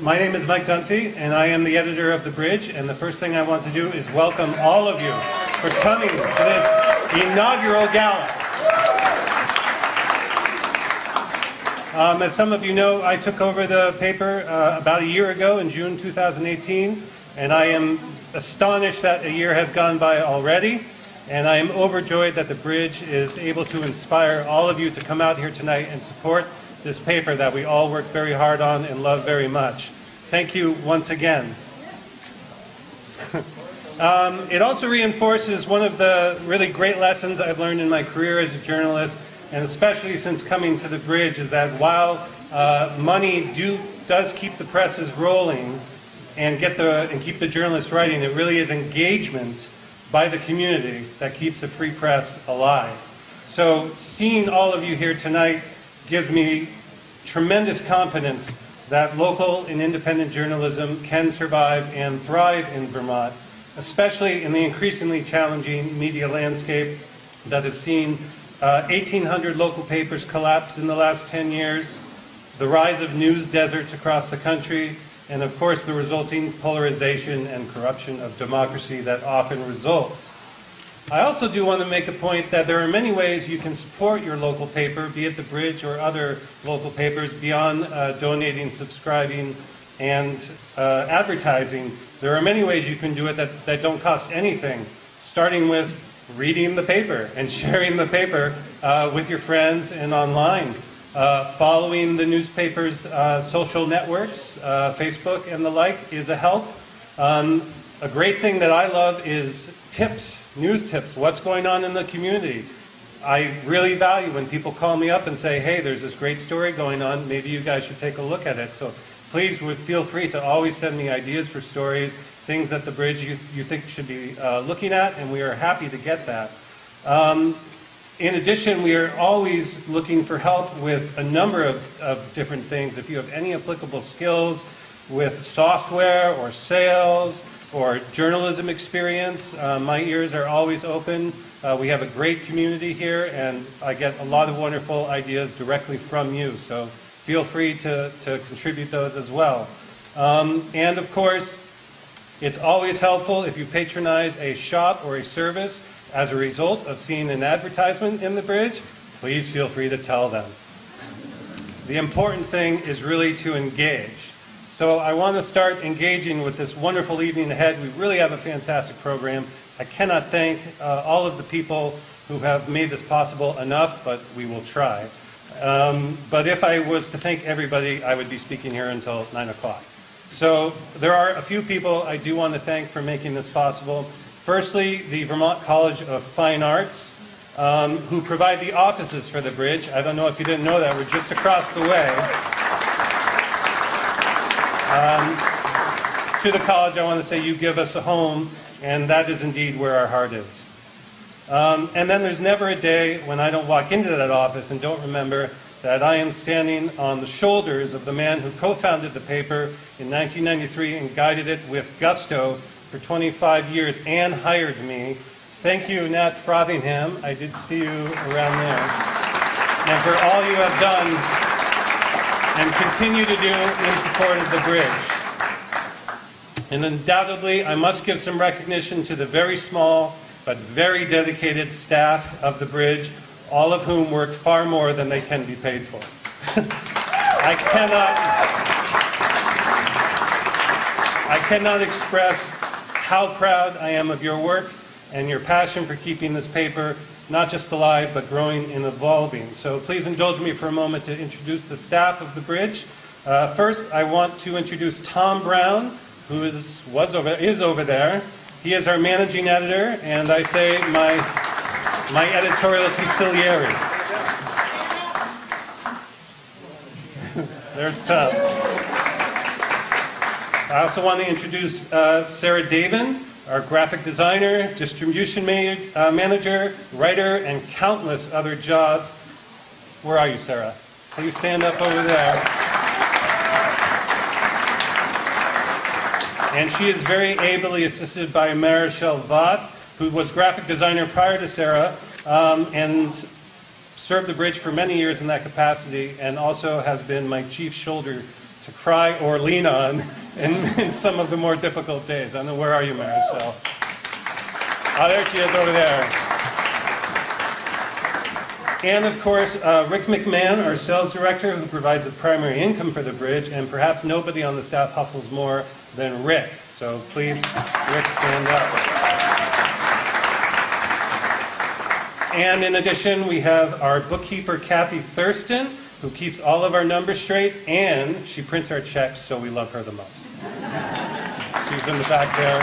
My name is Mike Dunphy, and I am the editor of The Bridge, and the first thing I want to do is welcome all of you for coming to this inaugural gala. As some of you know, I took over the paper about a year ago in June 2018, and I am astonished that a year has gone by already, and I am overjoyed that The Bridge is able to inspire all of you to come out here tonight and support this paper that we all work very hard on and love very much. Thank you once again. It also reinforces one of the really great lessons I've learned in my career as a journalist, and especially since coming to The Bridge, is that while money does keep the presses rolling and keep the journalists writing, it really is engagement by the community that keeps a free press alive. So seeing all of you here tonight gives me tremendous confidence that local and independent journalism can survive and thrive in Vermont, especially in the increasingly challenging media landscape that has seen 1,800 local papers collapse in the last 10 years, the rise of news deserts across the country, and of course the resulting polarization and corruption of democracy that often results. I also do want to make a point that there are many ways you can support your local paper, be it The Bridge or other local papers, beyond donating, subscribing, and advertising. There are many ways you can do it that don't cost anything, starting with reading the paper and sharing the paper with your friends and online. Following the newspaper's social networks, Facebook and the like, is a help. A great thing that I love is tips. News tips, what's going on in the community. I really value when people call me up and say, hey, there's this great story going on, maybe you guys should take a look at it. So please feel free to always send me ideas for stories, things that The Bridge you think should be looking at, and we are happy to get that. In addition, we are always looking for help with a number of different things. If you have any applicable skills with software or sales, or journalism experience, my ears are always open. We have a great community here, and I get a lot of wonderful ideas directly from you, so feel free to contribute those as well. And of course, it's always helpful if you patronize a shop or a service as a result of seeing an advertisement in The Bridge. Please feel free to tell them. The important thing is really to engage. So I want to start engaging with this wonderful evening ahead. We really have a fantastic program. I cannot thank all of the people who have made this possible enough, but we will try. But if I was to thank everybody, I would be speaking here until 9 o'clock. So there are a few people I do want to thank for making this possible. Firstly, the Vermont College of Fine Arts, who provide the offices for The Bridge. I don't know if you didn't know that, we're just across the way. To the college, I want to say you give us a home, and that is indeed where our heart is. And then there's never a day when I don't walk into that office and don't remember that I am standing on the shoulders of the man who co-founded the paper in 1993 and guided it with gusto for 25 years and hired me. Thank you, Nat Frothingham. I did see you around there. And for all you have done and continue to do in support of The Bridge. And undoubtedly, I must give some recognition to the very small but very dedicated staff of The Bridge, all of whom work far more than they can be paid for. I cannot express how proud I am of your work and your passion for keeping this paper not just alive, but growing and evolving. So please indulge me for a moment to introduce the staff of The Bridge. First, I want to introduce Tom Brown, who is over there. He is our managing editor, and I say my editorial consigliere. There's Tom. I also want to introduce Sarah Davin, our graphic designer, distribution manager, writer, and countless other jobs. Where are you, Sarah? Please stand up over there. And she is very ably assisted by Marichelle Vaught, who was graphic designer prior to Sarah, and served The Bridge for many years in that capacity, and also has been my chief shoulder to cry or lean on in some of the more difficult days. I don't know, where are you, Marisol? Oh, there she is over there. And of course, Rick McMahon, our sales director, who provides the primary income for the bridge, and perhaps nobody on the staff hustles more than Rick. So please, Rick, stand up. And in addition, we have our bookkeeper, Cathy Thurston, who keeps all of our numbers straight, and she prints our checks, so we love her the most. She's in the back there.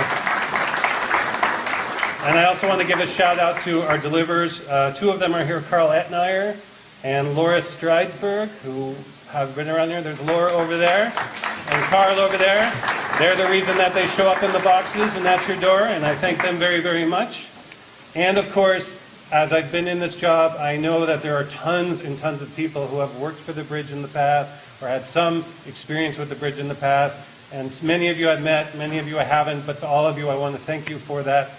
And I also want to give a shout out to our deliverers. Two of them are here, Carl Etnier and Laura Stridesberg, who have been around here. There's Laura over there and Carl over there. They're the reason that they show up in the boxes and at your door, and I thank them very, very much. And of course, as I've been in this job, I know that there are tons and tons of people who have worked for the bridge in the past or had some experience with the bridge in the past. And many of you I've met, many of you I haven't, but to all of you I want to thank you for that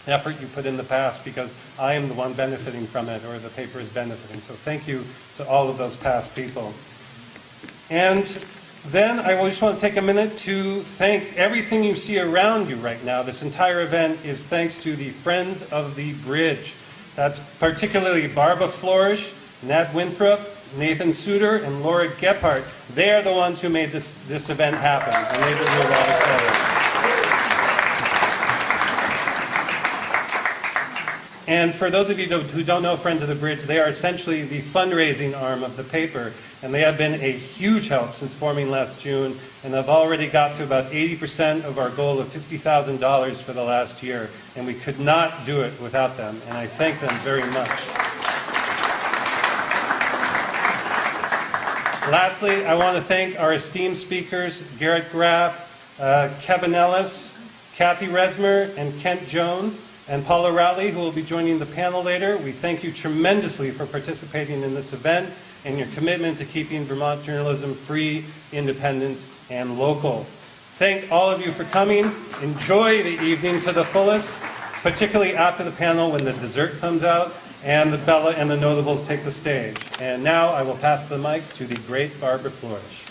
effort you put in the past, because I am the one benefiting from it, or the paper is benefiting. So thank you to all of those past people. And then I just want to take a minute to thank everything you see around you right now. This entire event is thanks to the Friends of the Bridge. That's particularly Barbara Floersch, Nat Winthrop, Nathan Suter, and Laura Gephardt. They are the ones who made this event happen, and they deserve all the credit. And for those of you who don't know Friends of the Bridge, they are essentially the fundraising arm of the paper. And they have been a huge help since forming last June, and have already got to about 80% of our goal of $50,000 for the last year. And we could not do it without them, and I thank them very much. Lastly, I want to thank our esteemed speakers, Garrett Graff, Kevin Ellis, Cathy Resmer, and Kent Jones, and Paula Rowley, who will be joining the panel later. We thank you tremendously for participating in this event and your commitment to keeping Vermont journalism free, independent, and local. Thank all of you for coming. Enjoy the evening to the fullest, particularly after the panel when the dessert comes out and the Bella and the notables take the stage. And now I will pass the mic to the great Barbara Floersch.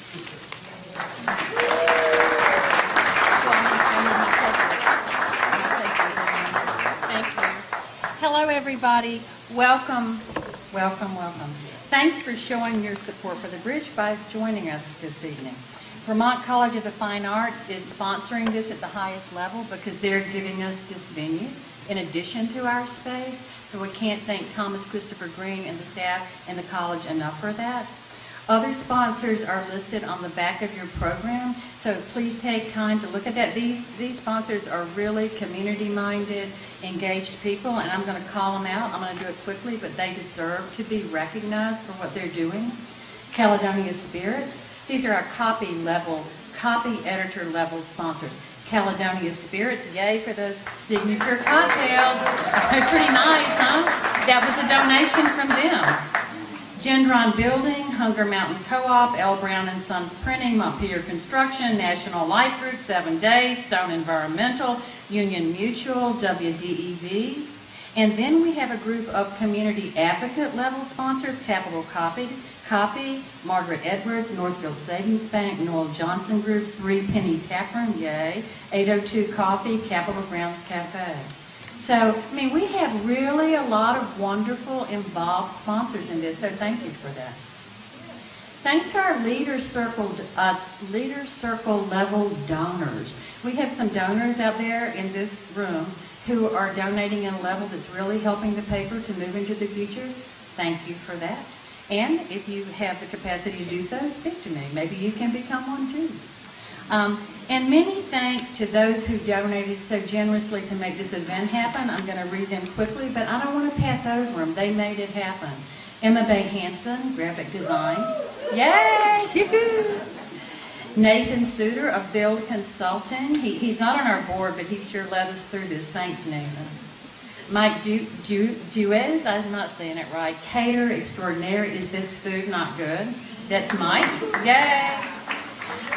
Hello, everybody. Welcome, welcome, welcome. Thanks for showing your support for the bridge by joining us this evening. Vermont College of the Fine Arts is sponsoring this at the highest level because they're giving us this venue in addition to our space. So we can't thank Thomas Christopher Green and the staff and the college enough for that. Other sponsors are listed on the back of your program, so please take time to look at that. These sponsors are really community-minded, engaged people, and I'm going to call them out. I'm going to do it quickly, but they deserve to be recognized for what they're doing. Caledonia Spirits. These are our copy editor level sponsors. Caledonia Spirits, yay for those signature cocktails. Pretty nice, huh? That was a donation from them. Gendron Building, Hunger Mountain Co-op, L. Brown & Sons Printing, Montpelier Construction, National Life Group, 7 Days, Stone Environmental, Union Mutual, WDEV. And then we have a group of community advocate level sponsors, Capital Copy, Margaret Edwards, Northfield Savings Bank, Noel Johnson Group, 3 Penny Taproom, yay, 802 Coffee, Capitol Grounds Cafe. So, I mean, we have really a lot of wonderful involved sponsors in this, so thank you for that. Thanks to our Leader Circle level donors. We have some donors out there in this room who are donating at a level that's really helping the paper to move into the future. Thank you for that. And if you have the capacity to do so, speak to me. Maybe you can become one too. And many thanks to those who donated so generously to make this event happen. I'm going to read them quickly, but I don't want to pass over them. They made it happen. Emma Bay Hansen, graphic design. Yay! Nathan Suter of Build Consulting. He's not on our board, but he sure led us through this. Thanks, Nathan. Mike Duez, I'm not saying it right. Cater Extraordinaire. Is this food not good? That's Mike. Yay!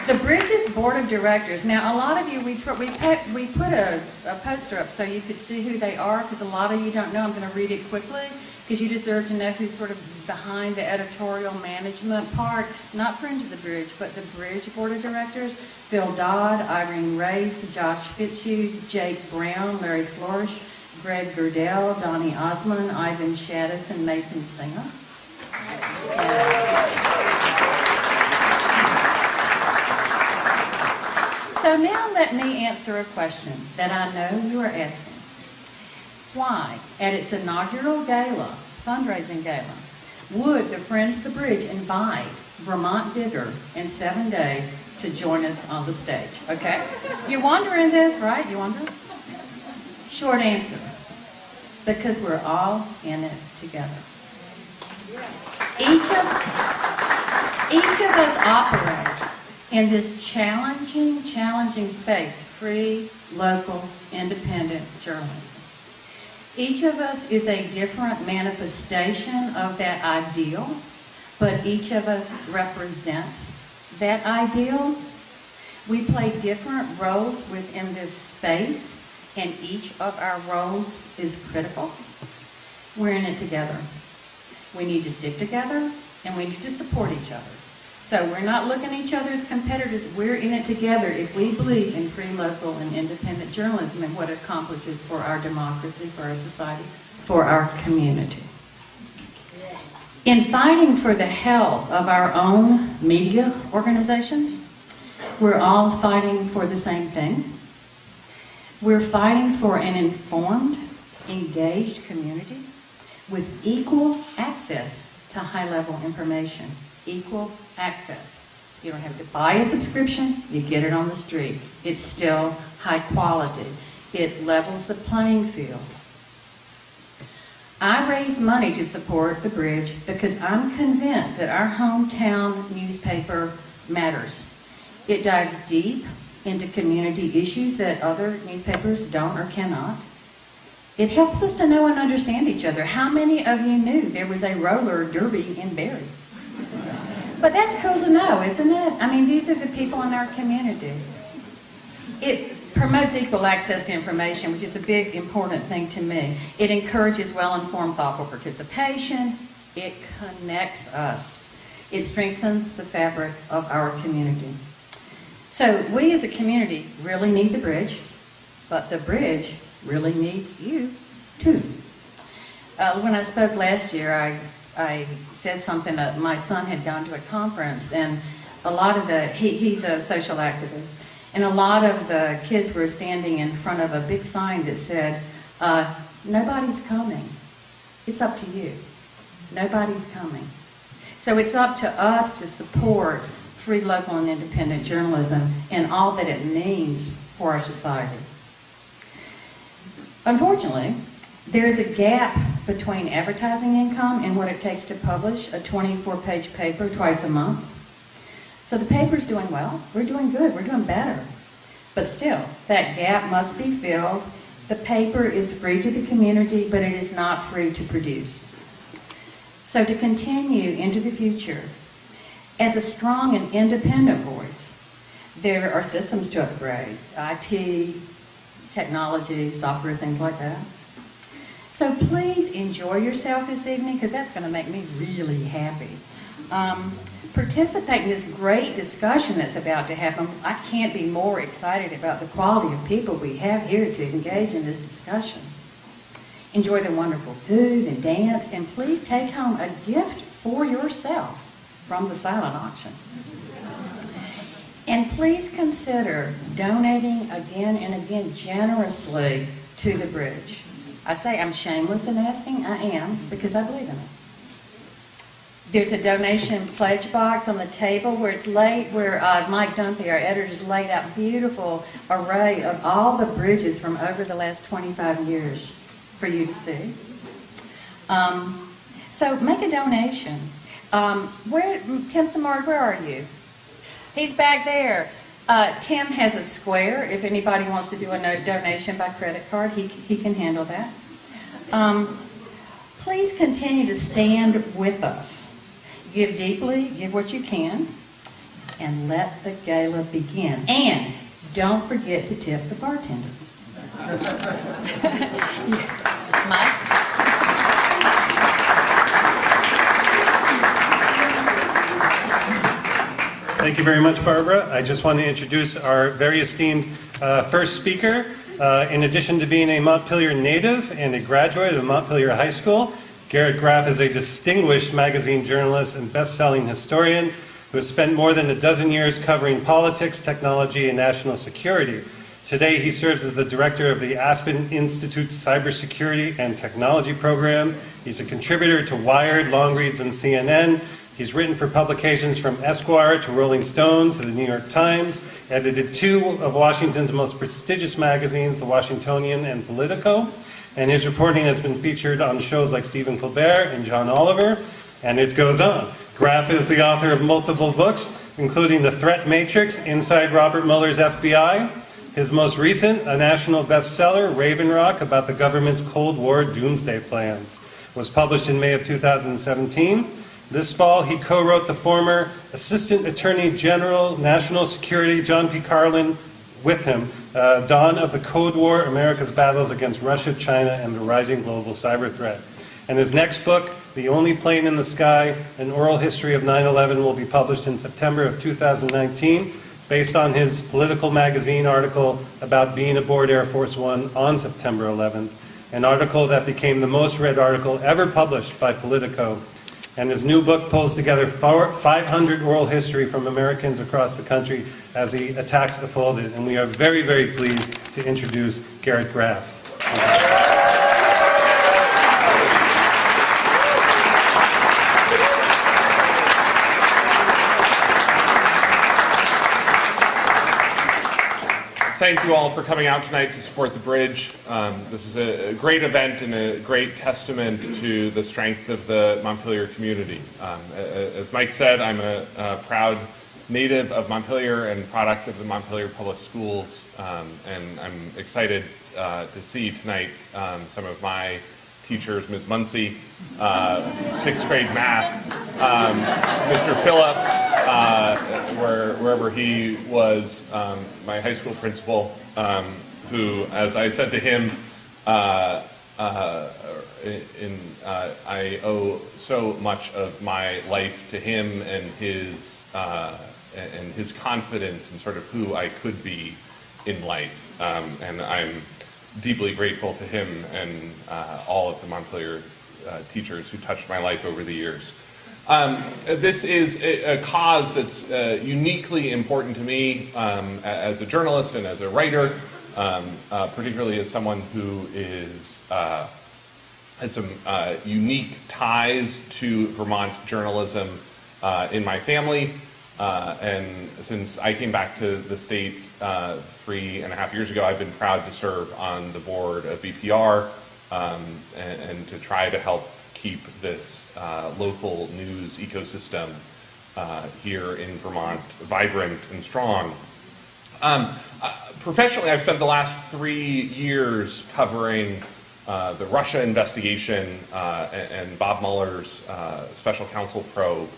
The Bridges Board of Directors. Now, a lot of you, we put a poster up so you could see who they are, because a lot of you don't know. I'm going to read it quickly. because you deserve to know who's sort of behind the editorial management part, not Friends of the Bridge, but the Bridge Board of Directors. Phil Dodd, Irene Race, Josh Fitzhugh, Jake Brown, Larry Floersch, Greg Gerdell, Donnie Osmond, Ivan Shaddis, and Mason Singer. So now let me answer a question that I know you are asking. Why, at its inaugural gala, fundraising gala, would the Friends of the Bridge invite Vermont Digger in 7 days to join us on the stage? Okay? You're wondering this, right? You wonder? Short answer. Because we're all in it together. Each of us operates in this challenging space, free, local, independent journalism. Each of us is a different manifestation of that ideal, but each of us represents that ideal. We play different roles within this space, and each of our roles is critical. We're in it together. We need to stick together, and we need to support each other. So we're not looking at each other as competitors. We're in it together if we believe in free, local, and independent journalism and what it accomplishes for our democracy, for our society, for our community. In fighting for the health of our own media organizations, we're all fighting for the same thing. We're fighting for an informed, engaged community with equal access to high-level information. Equal access. You don't have to buy a subscription, you get it on the street. It's still high quality. It levels the playing field. I raise money to support the Bridge because I'm convinced that our hometown newspaper matters. It dives deep into community issues that other newspapers don't or cannot. It helps us to know and understand each other. How many of you knew there was a roller derby in Barrie? But that's cool to know, isn't it? I mean, these are the people in our community. It promotes equal access to information, which is a big, important thing to me. It encourages well-informed, thoughtful participation. It connects us. It strengthens the fabric of our community. So we as a community really need the Bridge, but the Bridge really needs you, too. When I spoke last year, I said something that my son had gone to a conference, and a lot of he's a social activist, and a lot of the kids were standing in front of a big sign that said, nobody's coming. It's up to you. Nobody's coming. So it's up to us to support free, local, and independent journalism and all that it means for our society. Unfortunately, there is a gap between advertising income and what it takes to publish a 24-page paper twice a month. So the paper's doing well. We're doing good. We're doing better. But still, that gap must be filled. The paper is free to the community, but it is not free to produce. So to continue into the future, as a strong and independent voice, there are systems to upgrade, IT, technology, software, things like that. So please enjoy yourself this evening, because that's going to make me really happy. Participate in this great discussion that's about to happen. I can't be more excited about the quality of people we have here to engage in this discussion. Enjoy the wonderful food and dance, and please take home a gift for yourself from the silent auction. And please consider donating again and again generously to the Bridge. I say I'm shameless in asking. I am, because I believe in it. There's a donation pledge box on the table where Mike Dunphy, our editor, has laid out a beautiful array of all the bridges from over the last 25 years for you to see. So make a donation. Tim Samard, where are you? He's back there. Tim has a square. If anybody wants to do a donation by credit card, he can handle that. Please continue to stand with us. Give deeply, give what you can, and let the gala begin. And don't forget to tip the bartender. Mike? Thank you very much, Barbara. I just want to introduce our very esteemed first speaker. In addition to being a Montpelier native and a graduate of Montpelier High School, Garrett Graff is a distinguished magazine journalist and best-selling historian who has spent more than a dozen years covering politics, technology, and national security. Today, he serves as the director of the Aspen Institute's Cybersecurity and Technology Program. He's a contributor to Wired, Long Reads, and CNN. He's written for publications from Esquire to Rolling Stone to the New York Times, edited 2 of Washington's most prestigious magazines, The Washingtonian and Politico, and his reporting has been featured on shows like Stephen Colbert and John Oliver, and it goes on. Graff is the author of multiple books, including The Threat Matrix, Inside Robert Mueller's FBI. His most recent, a national bestseller, Raven Rock, about the government's Cold War doomsday plans, was published in May of 2017. This fall, he co-wrote the former Assistant Attorney General, National Security, John P. Carlin, with him, Dawn of the Cold War, America's Battles Against Russia, China, and the Rising Global Cyber Threat. And his next book, The Only Plane in the Sky, An Oral History of 9/11, will be published in September of 2019, based on his Political Magazine article about being aboard Air Force One on September 11th, an article that became the most read article ever published by Politico. And his new book pulls together 500 oral history from Americans across the country as the attacks unfolded. And we are very, very pleased to introduce Garrett Graff. Thank you all for coming out tonight to support the bridge. This is a great event and a great testament to the strength of the Montpelier community. As Mike said, I'm a proud native of Montpelier and product of the Montpelier Public Schools, and I'm excited to see tonight some of my teachers, Ms. Muncie, 6th grade math, Mr. Phillips, wherever he was, my high school principal, who, as I said to him, I owe so much of my life to him and his confidence in sort of who I could be in life, and I'm deeply grateful to him and all of the Montpelier teachers who touched my life over the years. This is a cause that's uniquely important to me as a journalist and as a writer, particularly as someone who has some unique ties to Vermont journalism in my family. And since I came back to the state 3.5 years ago, I've been proud to serve on the board of VPR and to try to help keep this local news ecosystem here in Vermont vibrant and strong. Professionally, I've spent the last 3 years covering the Russia investigation and Bob Mueller's special counsel probe.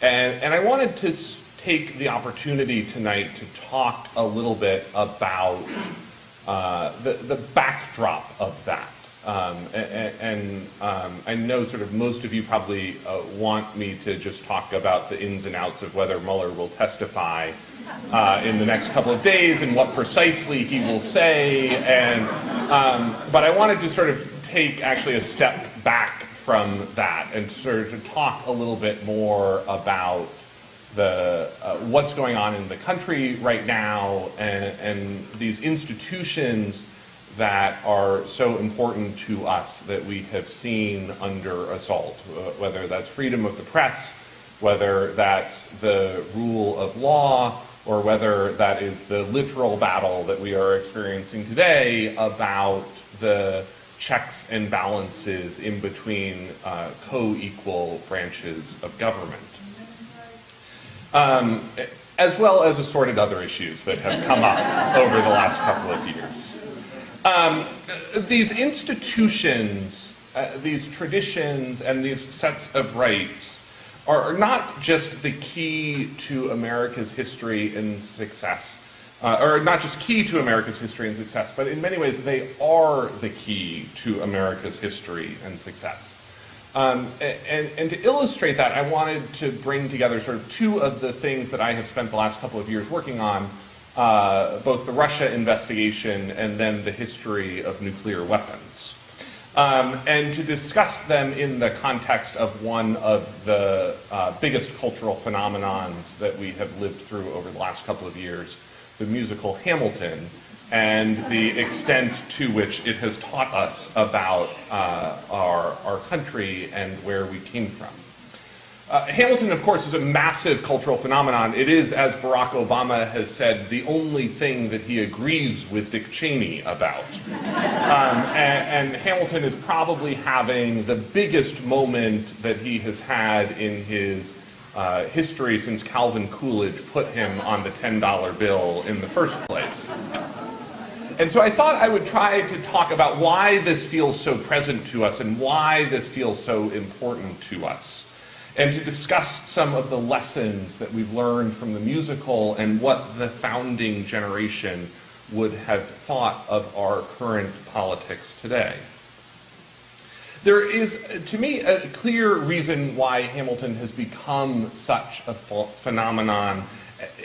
And I wanted to take the opportunity tonight to talk a little bit about the backdrop of that. I know sort of most of you probably want me to just talk about the ins and outs of whether Mueller will testify in the next couple of days and what precisely he will say. But I wanted to sort of take actually a step back from that and sort of to talk a little bit more about the what's going on in the country right now and these institutions that are so important to us that we have seen under assault, whether that's freedom of the press, whether that's the rule of law, or whether that is the literal battle that we are experiencing today about the checks and balances in between co-equal branches of government. As well as assorted other issues that have come up over the last couple of years. These institutions, these traditions, and these sets of rights are not just the key to America's history and success, or not just key to America's history and success, but in many ways they are the key to America's history and success. And to illustrate that, I wanted to bring together sort of two of the things that I have spent the last couple of years working on, both the Russia investigation and then the history of nuclear weapons. And to discuss them in the context of one of the biggest cultural phenomenons that we have lived through over the last couple of years, the musical Hamilton, and the extent to which it has taught us about our country and where we came from. Hamilton, of course, is a massive cultural phenomenon. It is, as Barack Obama has said, the only thing that he agrees with Dick Cheney about. And Hamilton is probably having the biggest moment that he has had in his history since Calvin Coolidge put him on the $10 bill in the first place. And so I thought I would try to talk about why this feels so present to us and why this feels so important to us, and to discuss some of the lessons that we've learned from the musical and what the founding generation would have thought of our current politics today. There is, to me, a clear reason why Hamilton has become such a phenomenon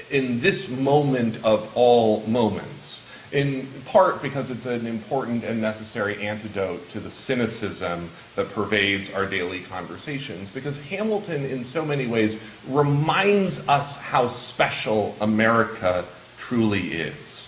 in this moment of all moments. In part because it's an important and necessary antidote to the cynicism that pervades our daily conversations, because Hamilton in so many ways reminds us how special America truly is.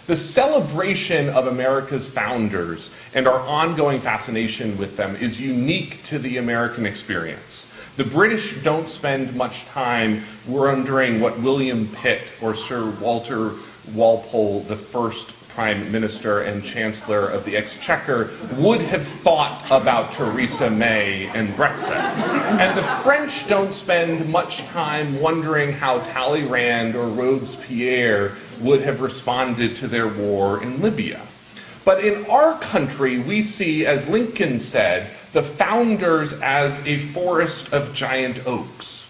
The celebration of America's founders and our ongoing fascination with them is unique to the American experience. The British don't spend much time wondering what William Pitt or Sir Walter Walpole, the first Prime Minister and Chancellor of the Exchequer, would have thought about Theresa May and Brexit. And the French don't spend much time wondering how Talleyrand or Robespierre would have responded to their war in Libya. But in our country, we see, as Lincoln said, the founders as a forest of giant oaks.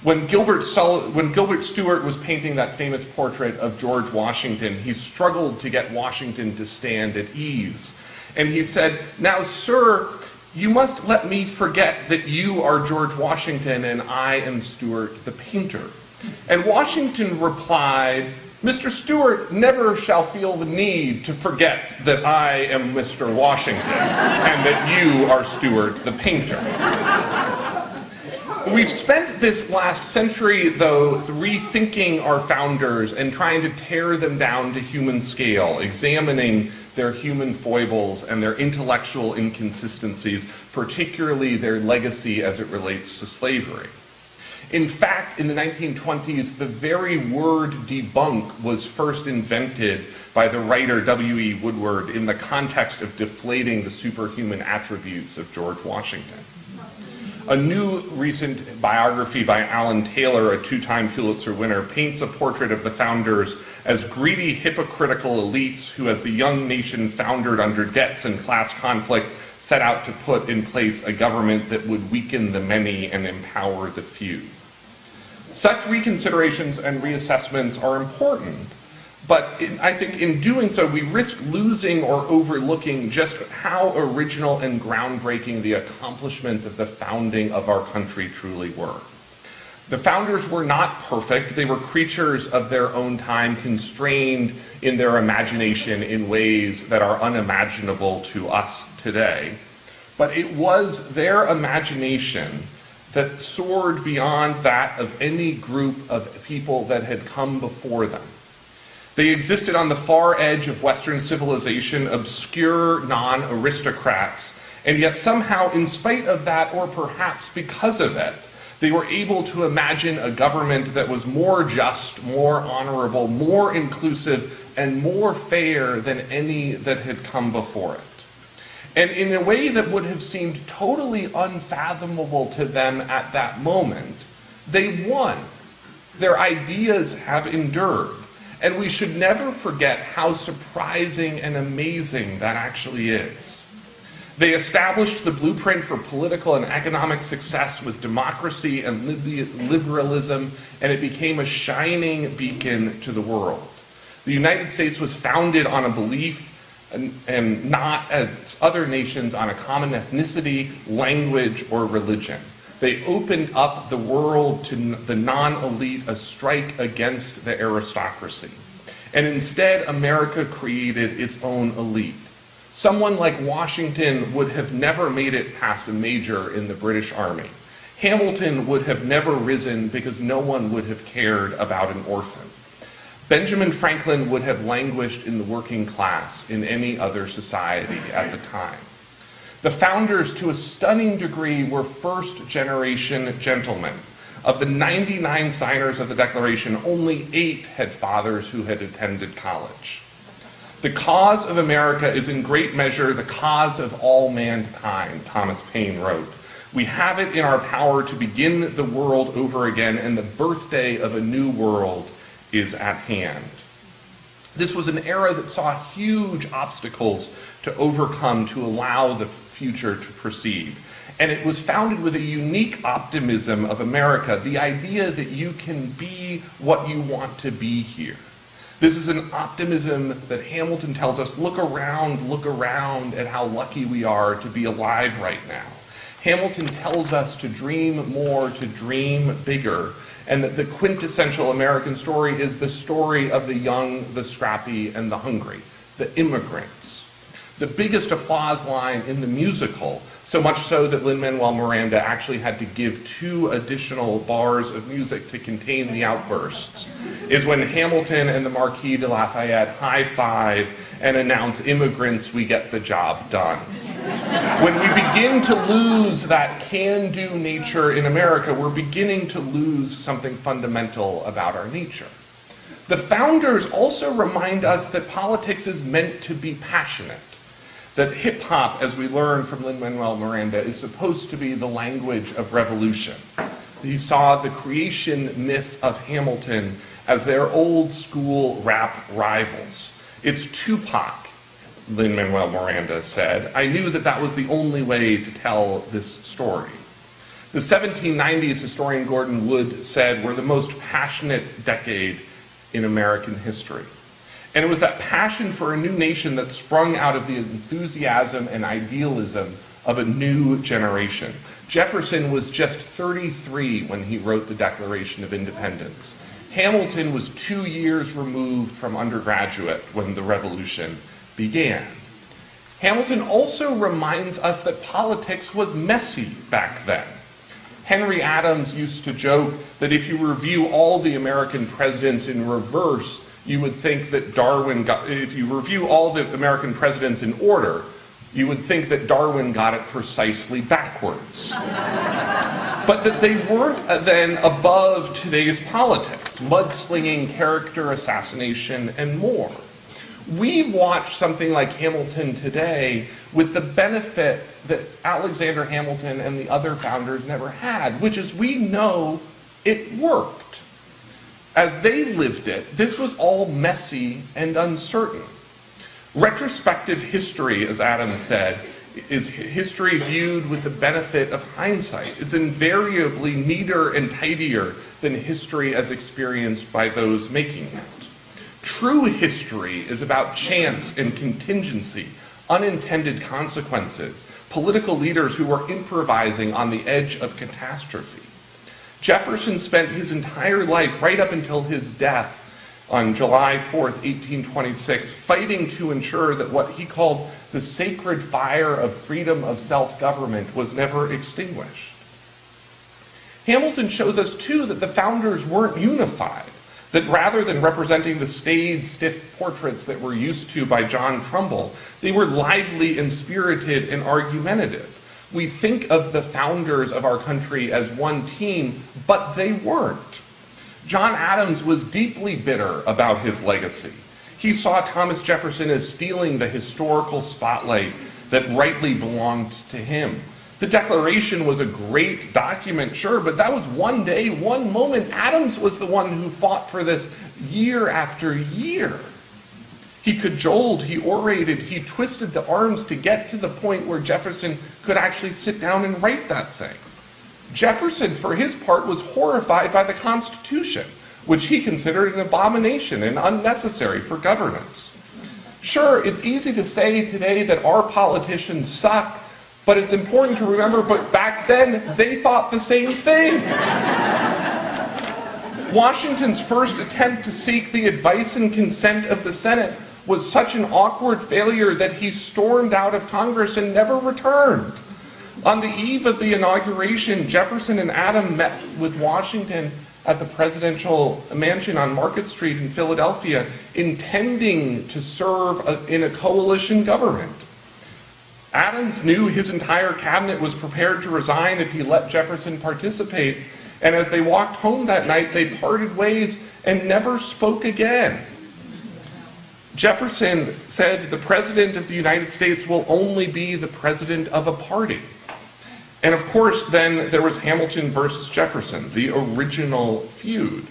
When Gilbert Stuart was painting that famous portrait of George Washington, he struggled to get Washington to stand at ease. And he said, "Now, sir, you must let me forget that you are George Washington and I am Stuart the painter." And Washington replied, "Mr. Stuart never shall feel the need to forget that I am Mr. Washington and that you are Stuart the painter." We've spent this last century, though, rethinking our founders and trying to tear them down to human scale, examining their human foibles and their intellectual inconsistencies, particularly their legacy as it relates to slavery. In fact, in the 1920s, the very word debunk was first invented by the writer W.E. Woodward in the context of deflating the superhuman attributes of George Washington. A new recent biography by Alan Taylor, a two-time Pulitzer winner, paints a portrait of the founders as greedy, hypocritical elites who, as the young nation foundered under debts and class conflict, set out to put in place a government that would weaken the many and empower the few. Such reconsiderations and reassessments are important, but I think in doing so, we risk losing or overlooking just how original and groundbreaking the accomplishments of the founding of our country truly were. The founders were not perfect. They were creatures of their own time, constrained in their imagination in ways that are unimaginable to us today. But it was their imagination that soared beyond that of any group of people that had come before them. They existed on the far edge of Western civilization, obscure non-aristocrats, and yet somehow, in spite of that, or perhaps because of it, they were able to imagine a government that was more just, more honorable, more inclusive, and more fair than any that had come before it. And in a way that would have seemed totally unfathomable to them at that moment, they won. Their ideas have endured. And we should never forget how surprising and amazing that actually is. They established the blueprint for political and economic success with democracy and liberalism, and it became a shining beacon to the world. The United States was founded on a belief and not as other nations on a common ethnicity, language, or religion. They opened up the world to the non-elite, a strike against the aristocracy. And instead, America created its own elite. Someone like Washington would have never made it past a major in the British Army. Hamilton would have never risen because no one would have cared about an orphan. Benjamin Franklin would have languished in the working class in any other society at the time. The founders, to a stunning degree, were first-generation gentlemen. Of the 99 signers of the Declaration, only 8 had fathers who had attended college. The cause of America is in great measure the cause of all mankind, Thomas Paine wrote. We have it in our power to begin the world over again, and the birthday of a new world is at hand. This was an era that saw huge obstacles to overcome to allow the future to proceed. And it was founded with a unique optimism of America, the idea that you can be what you want to be here. This is an optimism that Hamilton tells us, look around at how lucky we are to be alive right now. Hamilton tells us to dream more, to dream bigger, and that the quintessential American story is the story of the young, the scrappy, and the hungry, the immigrants. The biggest applause line in the musical, so much so that Lin-Manuel Miranda actually had to give 2 additional bars of music to contain the outbursts, is when Hamilton and the Marquis de Lafayette high-five and announce, immigrants, we get the job done. When we begin to lose that can-do nature in America, we're beginning to lose something fundamental about our nature. The founders also remind us that politics is meant to be passionate, that hip-hop, as we learn from Lin-Manuel Miranda, is supposed to be the language of revolution. He saw the creation myth of Hamilton as their old-school rap rivals. It's Tupac, Lin-Manuel Miranda said. I knew that that was the only way to tell this story. The 1790s, historian Gordon Wood said, were the most passionate decade in American history. And it was that passion for a new nation that sprung out of the enthusiasm and idealism of a new generation. Jefferson was just 33 when he wrote the Declaration of Independence. Hamilton was 2 years removed from undergraduate when the Revolution began. Hamilton also reminds us that politics was messy back then. Henry Adams used to joke that if you review all the American presidents in reverse, you would think that if you review all the American presidents in order, you would think that Darwin got it precisely backwards. But that they weren't then above today's politics, mudslinging, character assassination, and more. We watch something like Hamilton today with the benefit that Alexander Hamilton and the other founders never had, which is we know it worked. As they lived it, this was all messy and uncertain. Retrospective history, as Adam said, is history viewed with the benefit of hindsight. It's invariably neater and tidier than history as experienced by those making it. True history is about chance and contingency, unintended consequences, political leaders who were improvising on the edge of catastrophe. Jefferson spent his entire life, right up until his death on July 4th, 1826, fighting to ensure that what he called the sacred fire of freedom of self-government was never extinguished. Hamilton shows us, too, that the founders weren't unified, that rather than representing the staid, stiff portraits that we're used to by John Trumbull, they were lively and spirited and argumentative. We think of the founders of our country as one team, but they weren't. John Adams was deeply bitter about his legacy. He saw Thomas Jefferson as stealing the historical spotlight that rightly belonged to him. The Declaration was a great document, sure, but that was one day, one moment. Adams was the one who fought for this year after year. He cajoled, he orated, he twisted the arms to get to the point where Jefferson could actually sit down and write that thing. Jefferson, for his part, was horrified by the Constitution, which he considered an abomination and unnecessary for governance. Sure, it's easy to say today that our politicians suck, but it's important to remember, but back then, they thought the same thing. Washington's first attempt to seek the advice and consent of the Senate was such an awkward failure that he stormed out of Congress and never returned. On the eve of the inauguration, Jefferson and Adams met with Washington at the presidential mansion on Market Street in Philadelphia, intending to serve in a coalition government. Adams knew his entire cabinet was prepared to resign if he let Jefferson participate, and as they walked home that night, they parted ways and never spoke again. Jefferson said, "The President of the United States will only be the president of a party." And of course, then there was Hamilton versus Jefferson, the original feud.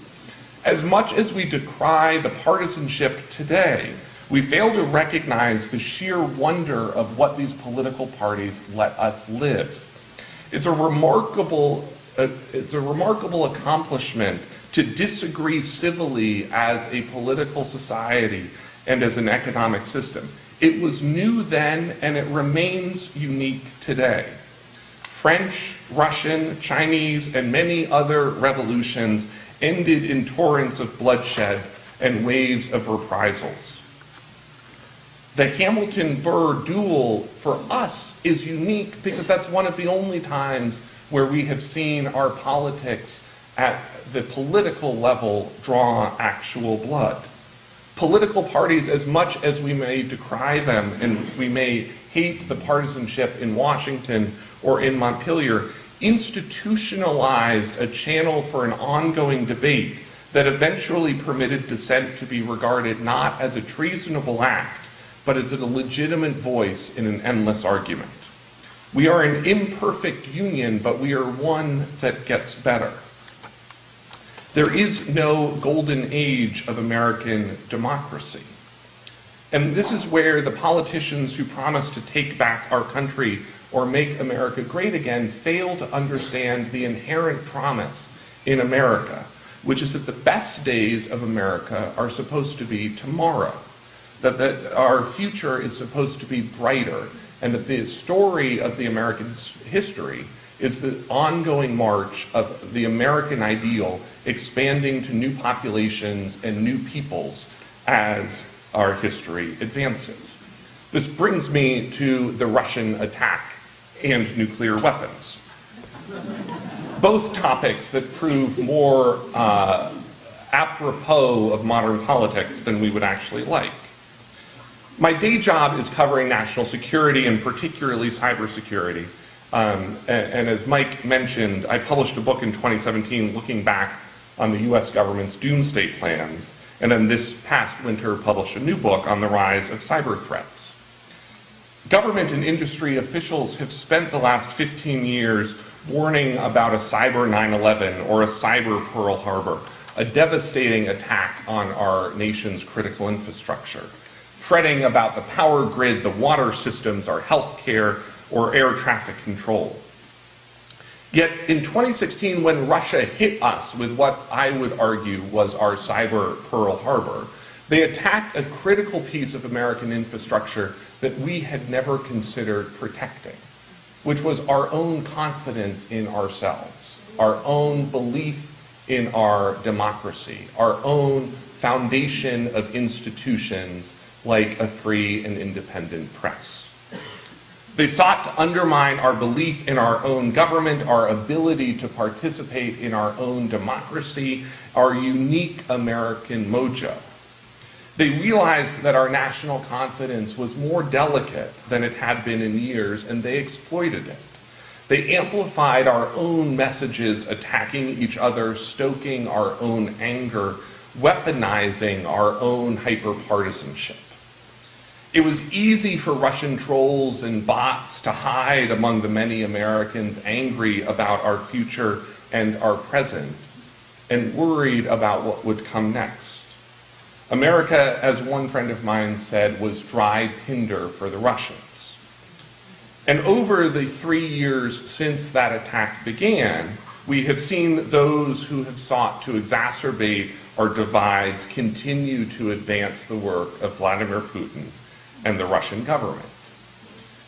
As much as we decry the partisanship today, we fail to recognize the sheer wonder of what these political parties let us live. It's a remarkable accomplishment to disagree civilly as a political society and as an economic system. It was new then, and it remains unique today. French, Russian, Chinese, and many other revolutions ended in torrents of bloodshed and waves of reprisals. The Hamilton-Burr duel for us is unique because that's one of the only times where we have seen our politics at the political level draw actual blood. Political parties, as much as we may decry them and we may hate the partisanship in Washington or in Montpelier, institutionalized a channel for an ongoing debate that eventually permitted dissent to be regarded not as a treasonable act, but as a legitimate voice in an endless argument. We are an imperfect union, but we are one that gets better. There is no golden age of American democracy. And this is where the politicians who promise to take back our country or make America great again fail to understand the inherent promise in America, which is that the best days of America are supposed to be tomorrow, that our future is supposed to be brighter, and that the story of the American history is the ongoing march of the American ideal expanding to new populations and new peoples as our history advances. This brings me to the Russian attack and nuclear weapons. Both topics that prove more apropos of modern politics than we would actually like. My day job is covering national security and particularly cybersecurity. And as Mike mentioned, I published a book in 2017 looking back on the US government's doomsday plans, and then this past winter published a new book on the rise of cyber threats. Government and industry officials have spent the last 15 years warning about a cyber 9/11 or a cyber Pearl Harbor, a devastating attack on our nation's critical infrastructure, fretting about the power grid, the water systems, our healthcare, or air traffic control. Yet in 2016, when Russia hit us with what I would argue was our cyber Pearl Harbor, they attacked a critical piece of American infrastructure that we had never considered protecting, which was our own confidence in ourselves, our own belief in our democracy, our own foundation of institutions like a free and independent press. They sought to undermine our belief in our own government, our ability to participate in our own democracy, our unique American mojo. They realized that our national confidence was more delicate than it had been in years, and they exploited it. They amplified our own messages, attacking each other, stoking our own anger, weaponizing our own hyperpartisanship. It was easy for Russian trolls and bots to hide among the many Americans angry about our future and our present, and worried about what would come next. America, as one friend of mine said, was dry tinder for the Russians. And over the 3 years since that attack began, we have seen those who have sought to exacerbate our divides continue to advance the work of Vladimir Putin and the Russian government.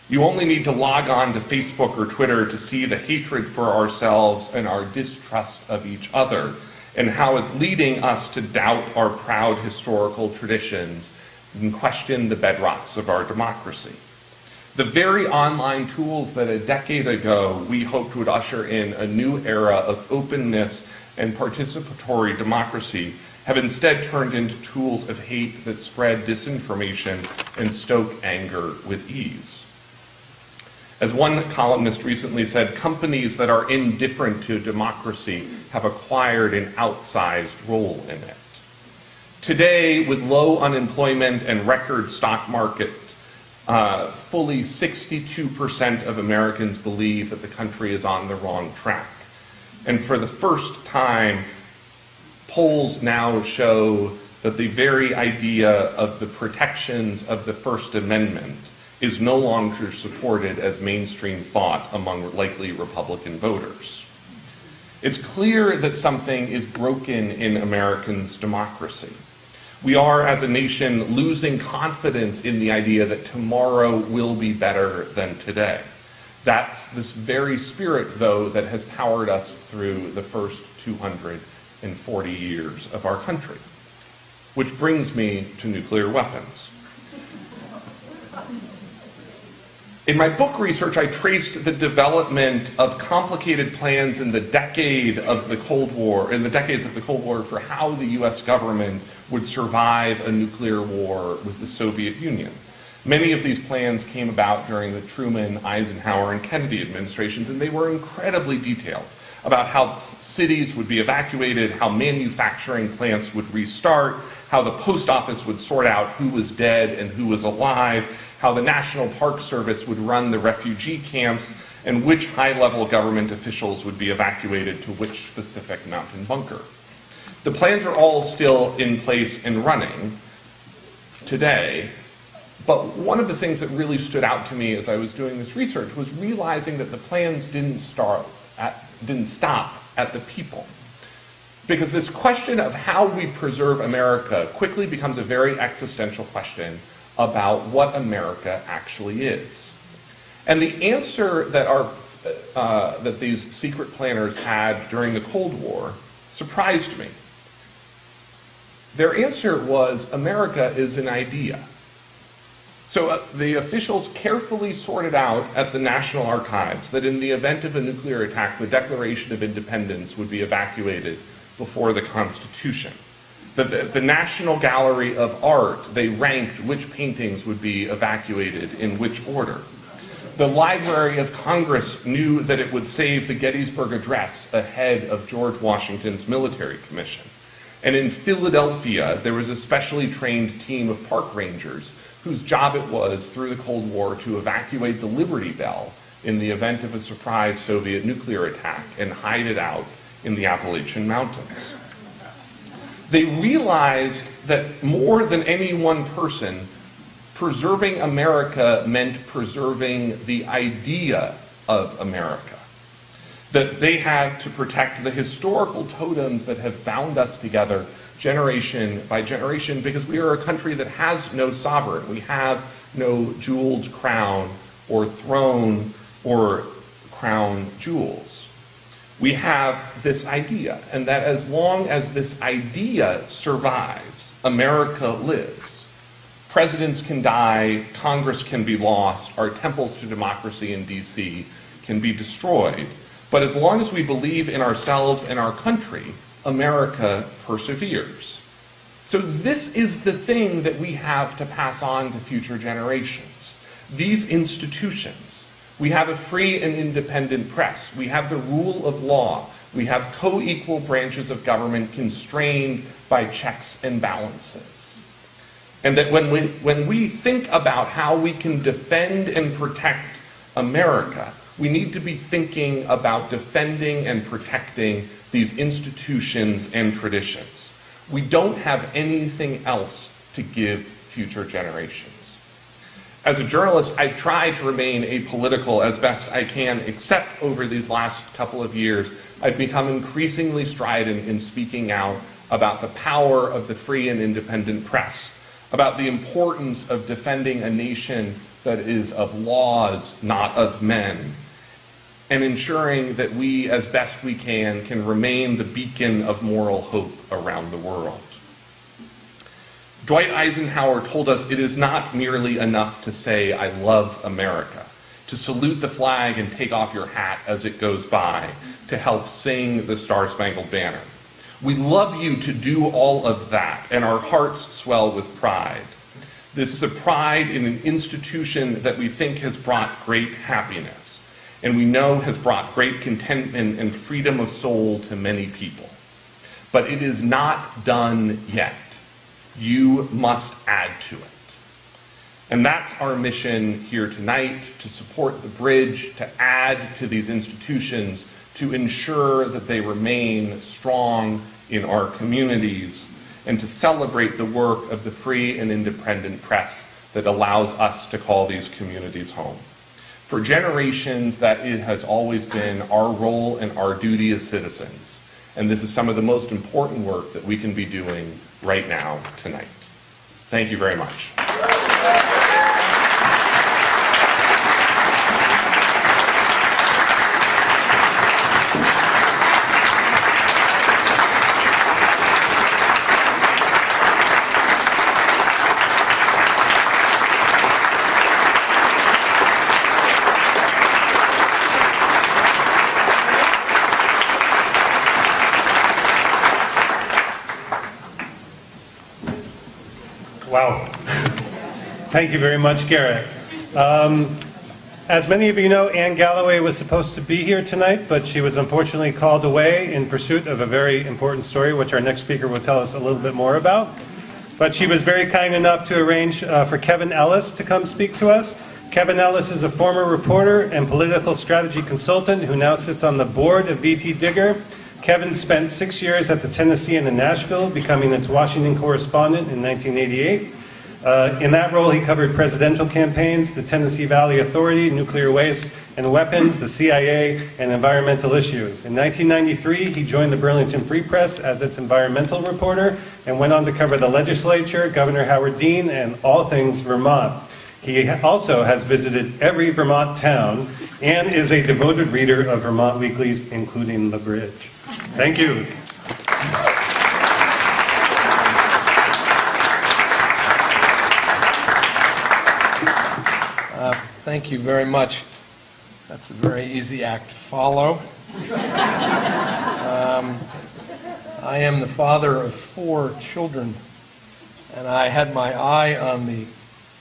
You only need to log on to Facebook or Twitter to see the hatred for ourselves and our distrust of each other, and how it's leading us to doubt our proud historical traditions and question the bedrocks of our democracy. The very online tools that a decade ago we hoped would usher in a new era of openness and participatory democracy have instead turned into tools of hate that spread disinformation and stoke anger with ease. As one columnist recently said, companies that are indifferent to democracy have acquired an outsized role in it. Today, with low unemployment and record stock market, fully 62% of Americans believe that the country is on the wrong track. And for the first time, polls now show that the very idea of the protections of the First Amendment is no longer supported as mainstream thought among likely Republican voters. It's clear that something is broken in Americans' democracy. We are, as a nation, losing confidence in the idea that tomorrow will be better than today. That's this very spirit, though, that has powered us through the first 240 years of our country. Which brings me to nuclear weapons. In my book research, I traced the development of complicated plans in the decades of the Cold War for how the US government would survive a nuclear war with the Soviet Union. Many of these plans came about during the Truman, Eisenhower, and Kennedy administrations, and they were incredibly detailed about how cities would be evacuated, how manufacturing plants would restart, how the post office would sort out who was dead and who was alive, how the National Park Service would run the refugee camps, and which high-level government officials would be evacuated to which specific mountain bunker. The plans are all still in place and running today, but one of the things that really stood out to me as I was doing this research was realizing that the plans didn't stop at the people. Because this question of how we preserve America quickly becomes a very existential question about what America actually is. And the answer that these secret planners had during the Cold War surprised me. Their answer was, America is an idea. So the officials carefully sorted out at the National Archives that in the event of a nuclear attack, the Declaration of Independence would be evacuated before the Constitution. The National Gallery of Art, they ranked which paintings would be evacuated in which order. The Library of Congress knew that it would save the Gettysburg Address ahead of George Washington's military commission. And in Philadelphia, there was a specially trained team of park rangers whose job it was through the Cold War to evacuate the Liberty Bell in the event of a surprise Soviet nuclear attack and hide it out in the Appalachian Mountains. They realized that more than any one person, preserving America meant preserving the idea of America. That they had to protect the historical totems that have bound us together generation by generation, because we are a country that has no sovereign. We have no jeweled crown or throne or crown jewels. We have this idea, and that as long as this idea survives, America lives. Presidents can die, Congress can be lost, our temples to democracy in DC can be destroyed. But as long as we believe in ourselves and our country, America perseveres. So this is the thing that we have to pass on to future generations. These institutions. We have a free and independent press. We have the rule of law. We have co-equal branches of government constrained by checks and balances. And that when we think about how we can defend and protect America, we need to be thinking about defending and protecting these institutions and traditions. We don't have anything else to give future generations. As a journalist, I try to remain apolitical as best I can, except over these last couple of years, I've become increasingly strident in speaking out about the power of the free and independent press, about the importance of defending a nation that is of laws, not of men, and ensuring that we, as best we can remain the beacon of moral hope around the world. Dwight Eisenhower told us it is not merely enough to say, "I love America," to salute the flag and take off your hat as it goes by, to help sing the Star-Spangled Banner. We love you to do all of that, and our hearts swell with pride. This is a pride in an institution that we think has brought great happiness, and we know has brought great contentment and freedom of soul to many people. But it is not done yet. You must add to it. And that's our mission here tonight, to support the bridge, to add to these institutions, to ensure that they remain strong in our communities, and to celebrate the work of the free and independent press that allows us to call these communities home. For generations, that it has always been our role and our duty as citizens. And this is some of the most important work that we can be doing right now, tonight. Thank you very much. Wow. Thank you very much, Garrett. As many of you know, Anne Galloway was supposed to be here tonight, but she was unfortunately called away in pursuit of a very important story, which our next speaker will tell us a little bit more about. But she was very kind enough to arrange for Kevin Ellis to come speak to us. Kevin Ellis is a former reporter and political strategy consultant who now sits on the board of VTDigger. Kevin spent 6 years at the Tennessean in Nashville, becoming its Washington correspondent in 1988. In that role, he covered presidential campaigns, the Tennessee Valley Authority, nuclear waste and weapons, the CIA, and environmental issues. In 1993, he joined the Burlington Free Press as its environmental reporter and went on to cover the legislature, Governor Howard Dean, and all things Vermont. He also has visited every Vermont town and is a devoted reader of Vermont weeklies, including The Bridge. Thank you. Thank you very much. That's a very easy act to follow. I am the father of 4 children, and I had my eye on the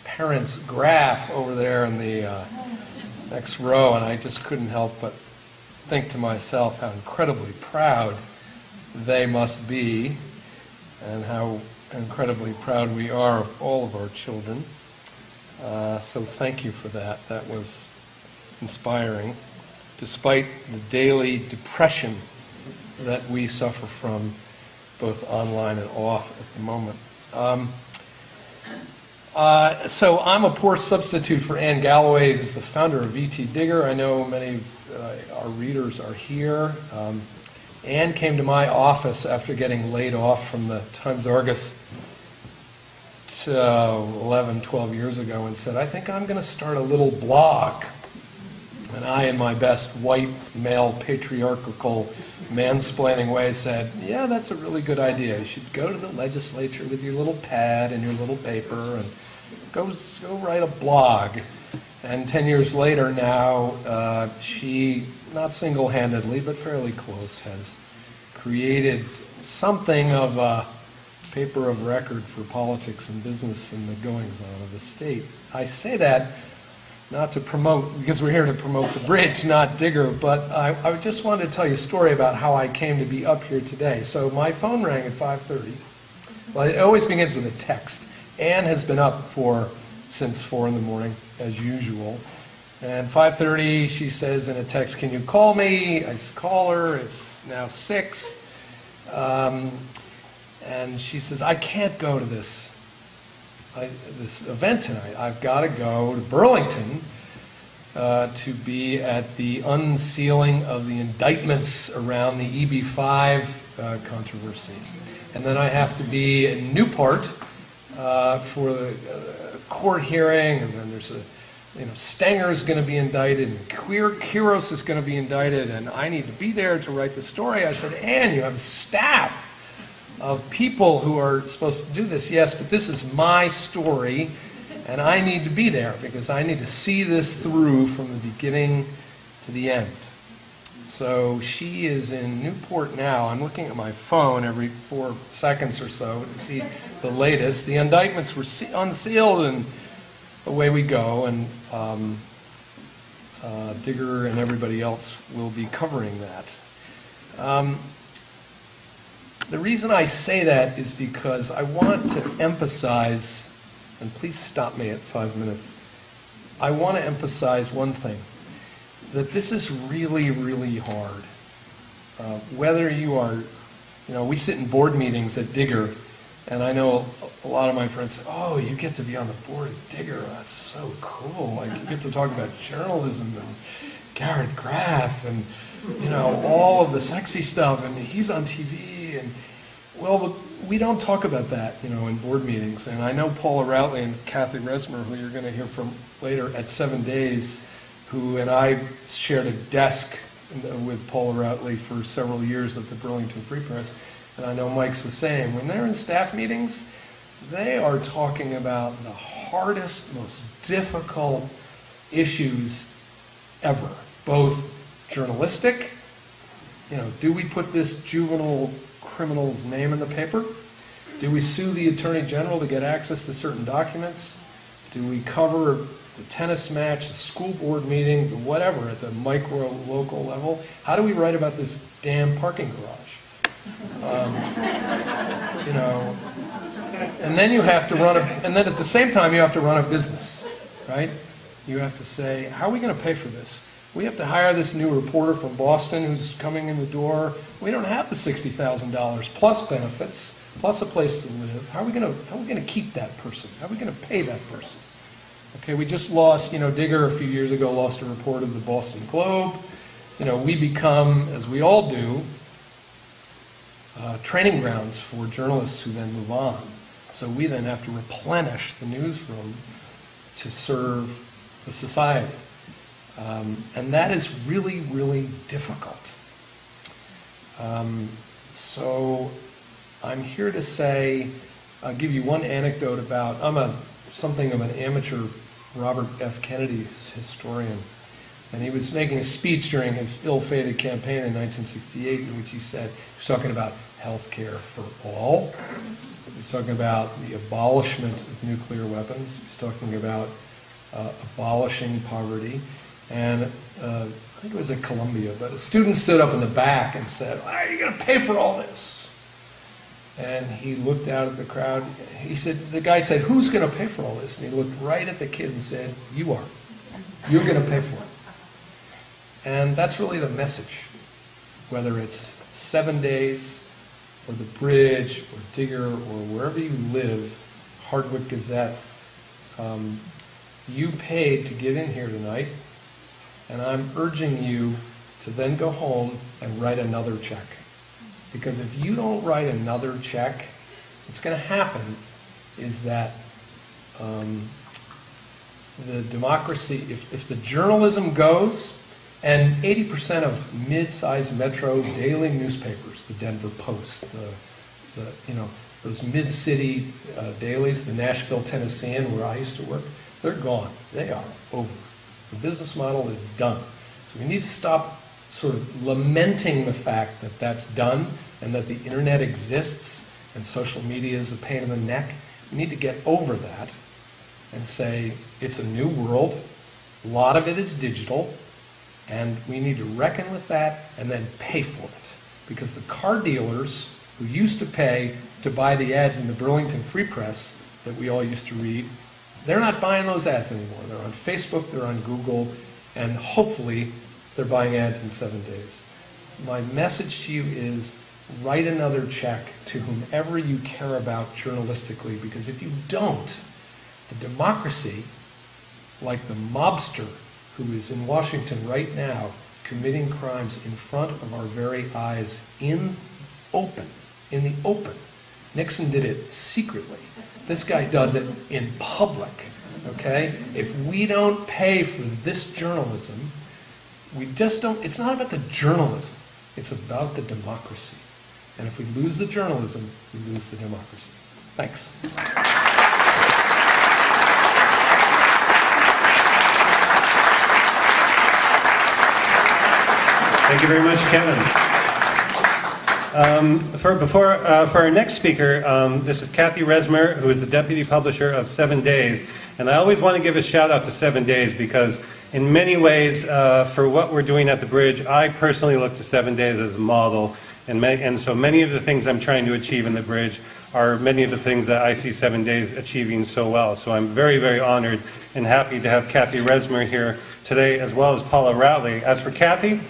parents' Graff over there in the next row, and I just couldn't help but think to myself how incredibly proud they must be, and how incredibly proud we are of all of our children. So thank you for that. That was inspiring, despite the daily depression that we suffer from, both online and off at the moment. So I'm a poor substitute for Anne Galloway, who's the founder of VTDigger. I know many of our readers are here. Anne came to my office after getting laid off from the Times-Argus 11, 12 years ago and said, "I think I'm going to start a little blog." And I, in my best white, male, patriarchal, mansplaining way, said, "Yeah, that's a really good idea. You should go to the legislature with your little pad and your little paper and go write a blog." And 10 years later now, she, not single-handedly, but fairly close, has created something of a paper of record for politics and business and the goings-on of the state. I say that not to promote, because we're here to promote the bridge, not Digger, but I just wanted to tell you a story about how I came to be up here today. So my phone rang at 5:30. Well, it always begins with a text. Anne has been up since 4 in the morning, as usual. And 5:30, she says in a text, "Can you call me?" I call her. It's now 6. And she says, "I can't go to this event tonight. I've got to go to Burlington to be at the unsealing of the indictments around the EB-5 controversy. And then I have to be in Newport for the court hearing, and then there's Stenger is going to be indicted, and Quiros is going to be indicted, and I need to be there to write the story. I said, Ann, you have staff of people who are supposed to do this. Yes, but this is my story, and I need to be there because I need to see this through from the beginning to the end. So she is in Newport now. I'm looking at my phone every 4 seconds or so to see the latest. The indictments were unsealed, and away we go. And Digger and everybody else will be covering that. The reason I say that is because I want to emphasize, and please stop me at 5 minutes, I want to emphasize one thing, that this is really, really hard. Whether you are, we sit in board meetings at Digger, and I know a lot of my friends say, oh, you get to be on the board at Digger, that's so cool. Like, you get to talk about journalism and Garrett Graff and, all of the sexy stuff, and he's on TV, and, well, we don't talk about that, in board meetings. And I know Paula Routley and Cathy Resmer, who you're going to hear from later at 7 Days, who and I shared a desk with Paula Routley for several years at the Burlington Free Press, and I know Mike's the same. When they're in staff meetings, they are talking about the hardest, most difficult issues ever, both journalistic, do we put this juvenile criminal's name in the paper? Do we sue the Attorney General to get access to certain documents? Do we cover the tennis match, the school board meeting, the whatever at the micro local level? How do we write about this damn parking garage? And then you have to and then at the same time you have to run a business, right? You have to say, how are we going to pay for this? We have to hire this new reporter from Boston who's coming in the door. We don't have the $60,000 plus benefits, plus a place to live. How are we going to keep that person? How are we going to pay that person? Okay, we just lost, Digger a few years ago lost a reporter of the Boston Globe. We become, as we all do, training grounds for journalists who then move on. So we then have to replenish the newsroom to serve the society. And that is really, really difficult. So I'm here to say, I'll give you one anecdote about, something of an amateur Robert F. Kennedy historian, and he was making a speech during his ill-fated campaign in 1968 in which he said, he was talking about health care for all, he was talking about the abolishment of nuclear weapons, he was talking about abolishing poverty, and I think it was at Columbia, but a student stood up in the back and said, why are you going to pay for all this? And he looked out at the crowd. The guy said, who's going to pay for all this? And he looked right at the kid and said, you are. You're going to pay for it. And that's really the message. Whether it's 7 Days, or the Bridge, or Digger, or wherever you live, Hardwick Gazette, you paid to get in here tonight, and I'm urging you to then go home and write another check. Because if you don't write another check, what's going to happen is that the democracy, if the journalism goes, and 80% of mid-sized metro daily newspapers, the Denver Post, those mid-city dailies, the Nashville Tennessean, where I used to work, they're gone. They are over. The business model is done. So we need to stop sort of lamenting the fact that that's done and that the internet exists and social media is a pain in the neck. We need to get over that and say it's a new world. A lot of it is digital, and we need to reckon with that and then pay for it. Because the car dealers who used to pay to buy the ads in the Burlington Free Press that we all used to read, they're not buying those ads anymore. They're on Facebook, they're on Google, and hopefully they're buying ads in 7 days. My message to you is write another check to whomever you care about journalistically, because if you don't, the democracy, like the mobster who is in Washington right now committing crimes in front of our very eyes in the open. Nixon did it secretly. This guy does it in public, okay? If we don't pay for this journalism, we just don't, it's not about the journalism, it's about the democracy. And if we lose the journalism, we lose the democracy. Thanks. Thank you very much, Kevin. For our next speaker, this is Cathy Resmer, who is the deputy publisher of 7 Days. And I always want to give a shout out to 7 Days because in many ways, for what we're doing at the Bridge, I personally look to 7 Days as a model. And so many of the things I'm trying to achieve in the Bridge are many of the things that I see 7 Days achieving so well. So I'm very, very honored and happy to have Cathy Resmer here today, as well as Paula Routley. As for Cathy,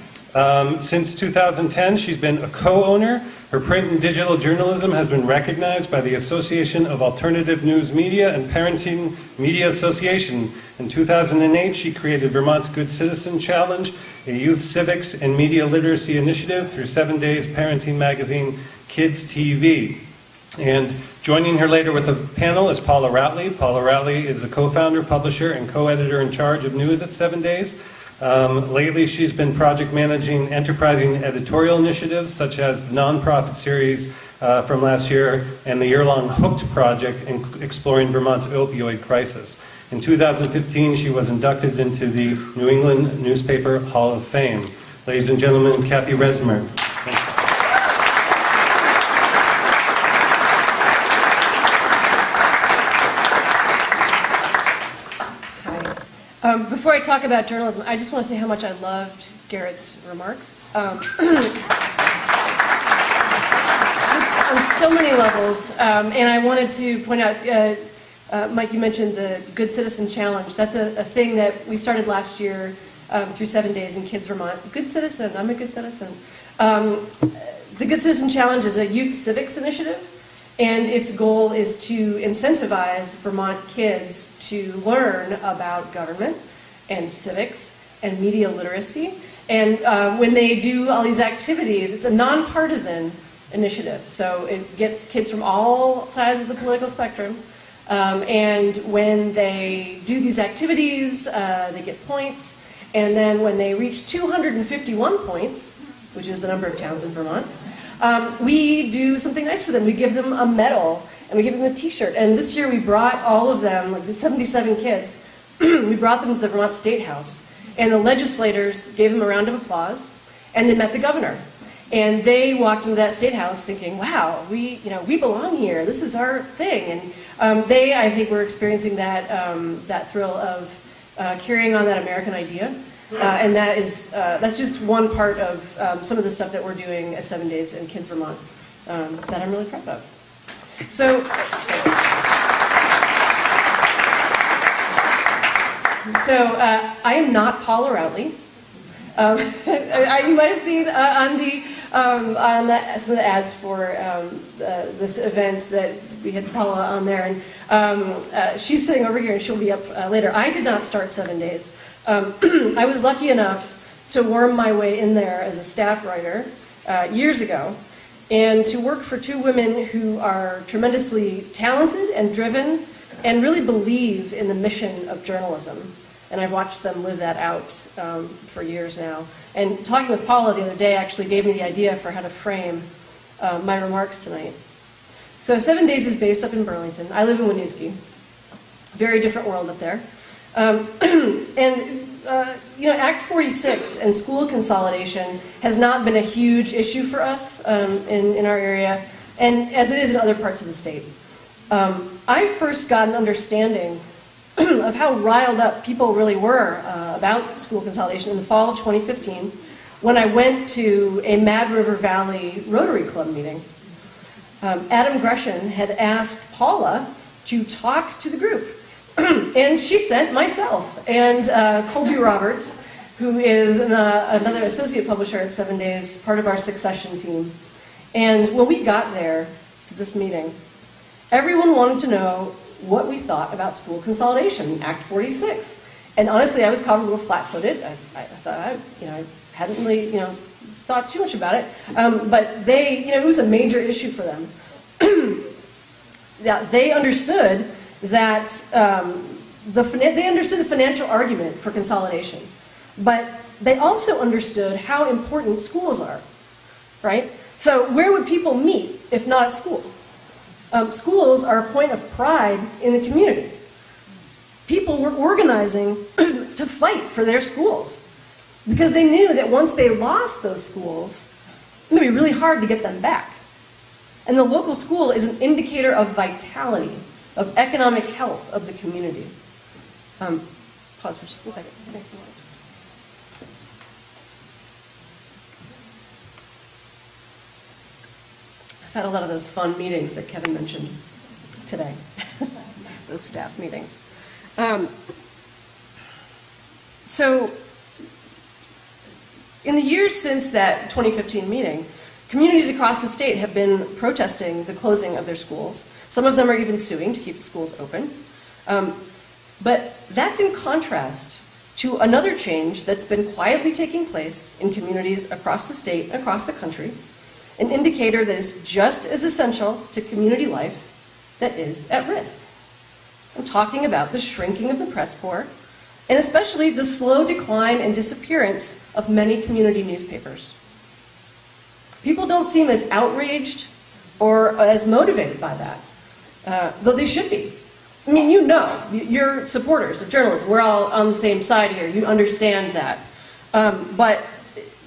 since 2010, she's been a co-owner. Her print and digital journalism has been recognized by the Association of Alternative News Media and Parenting Media Association. In 2008, she created Vermont's Good Citizen Challenge, a youth civics and media literacy initiative through 7 Days parenting magazine, Kids TV. And joining her later with the panel is Paula Routley. Paula Routley is the co-founder, publisher, and co-editor in charge of news at 7 Days. Lately, she's been project managing enterprising editorial initiatives such as the nonprofit series from last year and the year-long Hooked project exploring Vermont's opioid crisis. In 2015, she was inducted into the New England Newspaper Hall of Fame. Ladies and gentlemen, Cathy Resmer. Before I talk about journalism, I just want to say how much I loved Garrett's remarks. Just on so many levels. And I wanted to point out, Mike, you mentioned the Good Citizen Challenge. That's a thing that we started last year through 7 Days in Kids Vermont. Good citizen, I'm a good citizen. The Good Citizen Challenge is a youth civics initiative. And its goal is to incentivize Vermont kids to learn about government and civics and media literacy. And when they do all these activities, it's a nonpartisan initiative. So it gets kids from all sides of the political spectrum. And when they do these activities, they get points. And then when they reach 251 points, which is the number of towns in Vermont, we do something nice for them. We give them a medal, and we give them a t-shirt. And this year we brought all of them, like the 77 kids, we brought them to the Vermont State House. And the legislators gave them a round of applause, and they met the governor. And they walked into that State House thinking, wow, we belong here. This is our thing. And they, I think, were experiencing that thrill of carrying on that American idea. And that's just one part of some of the stuff that we're doing at 7 Days in Kids Vermont that I'm really proud of. So I am not Paula Routley. You might have seen on some of the ads for this event that we had Paula on there, and she's sitting over here, and she'll be up later. I did not start 7 Days. I was lucky enough to worm my way in there as a staff writer years ago, and to work for two women who are tremendously talented and driven and really believe in the mission of journalism. And I've watched them live that out for years now. And talking with Paula the other day actually gave me the idea for how to frame my remarks tonight. So 7 Days is based up in Burlington. I live in Winooski. Very different world up there. Act 46 and school consolidation has not been a huge issue for us in our area, and as it is in other parts of the state. I first got an understanding of how riled up people really were about school consolidation in the fall of 2015 when I went to a Mad River Valley Rotary Club meeting. Adam Gresham had asked Paula to talk to the group. And she sent myself and Colby Roberts, who is another associate publisher at 7 Days, part of our succession team. And when we got there to this meeting, everyone wanted to know what we thought about school consolidation, Act 46. And honestly, I was caught a little flat-footed. I thought I hadn't really thought too much about it. But it was a major issue for them. they understood that they understood the financial argument for consolidation, but they also understood how important schools are, right? So where would people meet if not at school? Schools are a point of pride in the community. People were organizing to fight for their schools because they knew that once they lost those schools, it would be really hard to get them back. And the local school is an indicator of vitality, of economic health of the community. Pause for just a second. I've had a lot of those fun meetings that Kevin mentioned today, those staff meetings. So in the years since that 2015 meeting, communities across the state have been protesting the closing of their schools. Some of them are even suing to keep the schools open. But that's in contrast to another change that's been quietly taking place in communities across the state and across the country, an indicator that is just as essential to community life that is at risk. I'm talking about the shrinking of the press corps, and especially the slow decline and disappearance of many community newspapers. People don't seem as outraged or as motivated by that, though they should be. I mean, you're supporters of journalism. We're all on the same side here. You understand that. But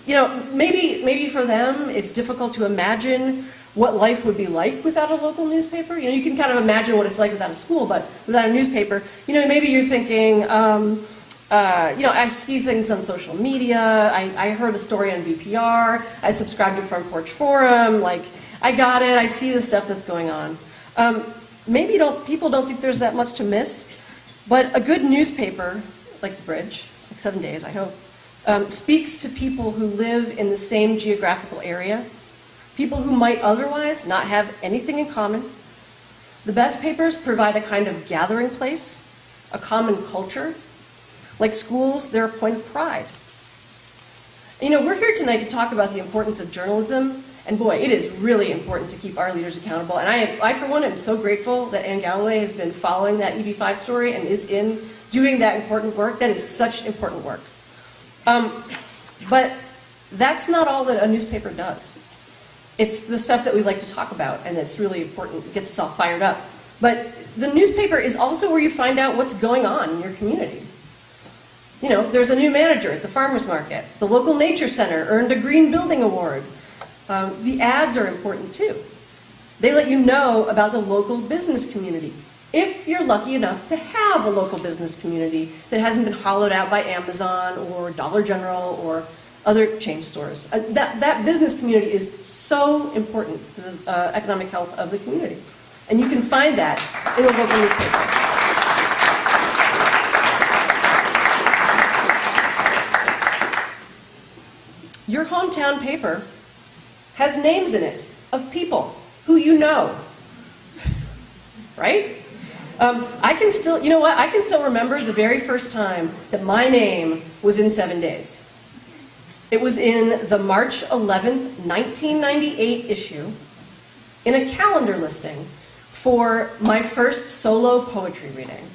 maybe for them it's difficult to imagine what life would be like without a local newspaper. You can kind of imagine what it's like without a school, but without a newspaper, maybe you're thinking, I see things on social media. I heard a story on VPR. I subscribe to Front Porch Forum. I got it. I see the stuff that's going on. Maybe people don't think there's that much to miss, but a good newspaper, like The Bridge, like 7 Days, I hope, speaks to people who live in the same geographical area, people who might otherwise not have anything in common. The best papers provide a kind of gathering place, a common culture. Like schools, they're a point of pride. We're here tonight to talk about the importance of journalism, and boy, it is really important to keep our leaders accountable. And I for one, am so grateful that Ann Galloway has been following that EB5 story and is doing that important work. That is such important work. But that's not all that a newspaper does. It's the stuff that we like to talk about, and that's really important. It gets us all fired up. But the newspaper is also where you find out what's going on in your community. There's a new manager at the farmer's market. The local nature center earned a green building award. The ads are important too. They let you know about the local business community, if you're lucky enough to have a local business community that hasn't been hollowed out by Amazon or Dollar General or other chain stores. That business community is so important to the economic health of the community. And you can find that in the local newspaper. Your hometown paper has names in it of people who you know, right? I can still remember the very first time that my name was in 7 Days. It was in the March 11th, 1998 issue in a calendar listing for my first solo poetry reading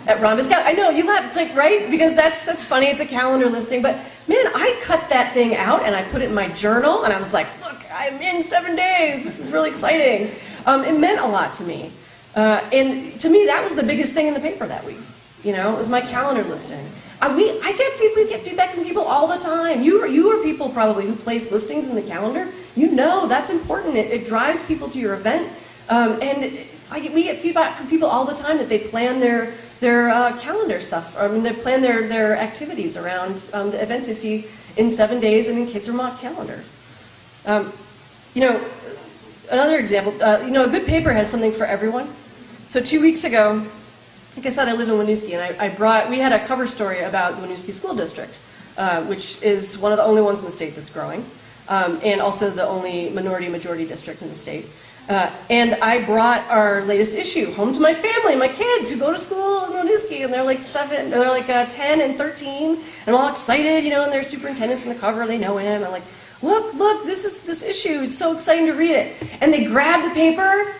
at Rhombus Gala. I know, you laugh, it's right? Because that's funny, it's a calendar listing, but man, I cut that thing out and I put it in my journal and I was like, look, I'm in 7 Days, this is really exciting. It meant a lot to me. And to me, that was the biggest thing in the paper that week. It was my calendar listing. We get feedback from people all the time. You are people probably who place listings in the calendar. That's important. It drives people to your event. We get feedback from people all the time that they plan their calendar stuff. They plan their activities around the events they see in 7 Days and in Kids Vermont calendar. Another example, a good paper has something for everyone. So 2 weeks ago, like I said, I live in Winooski, and we had a cover story about the Winooski School District, which is one of the only ones in the state that's growing, and also the only minority-majority district in the state. And I brought our latest issue home to my family, my kids who go to school in Winooski, and they're like 10 and 13, and all excited, and their superintendent's in the cover, they know him, and look, this issue, it's so exciting to read it. And they grab the paper,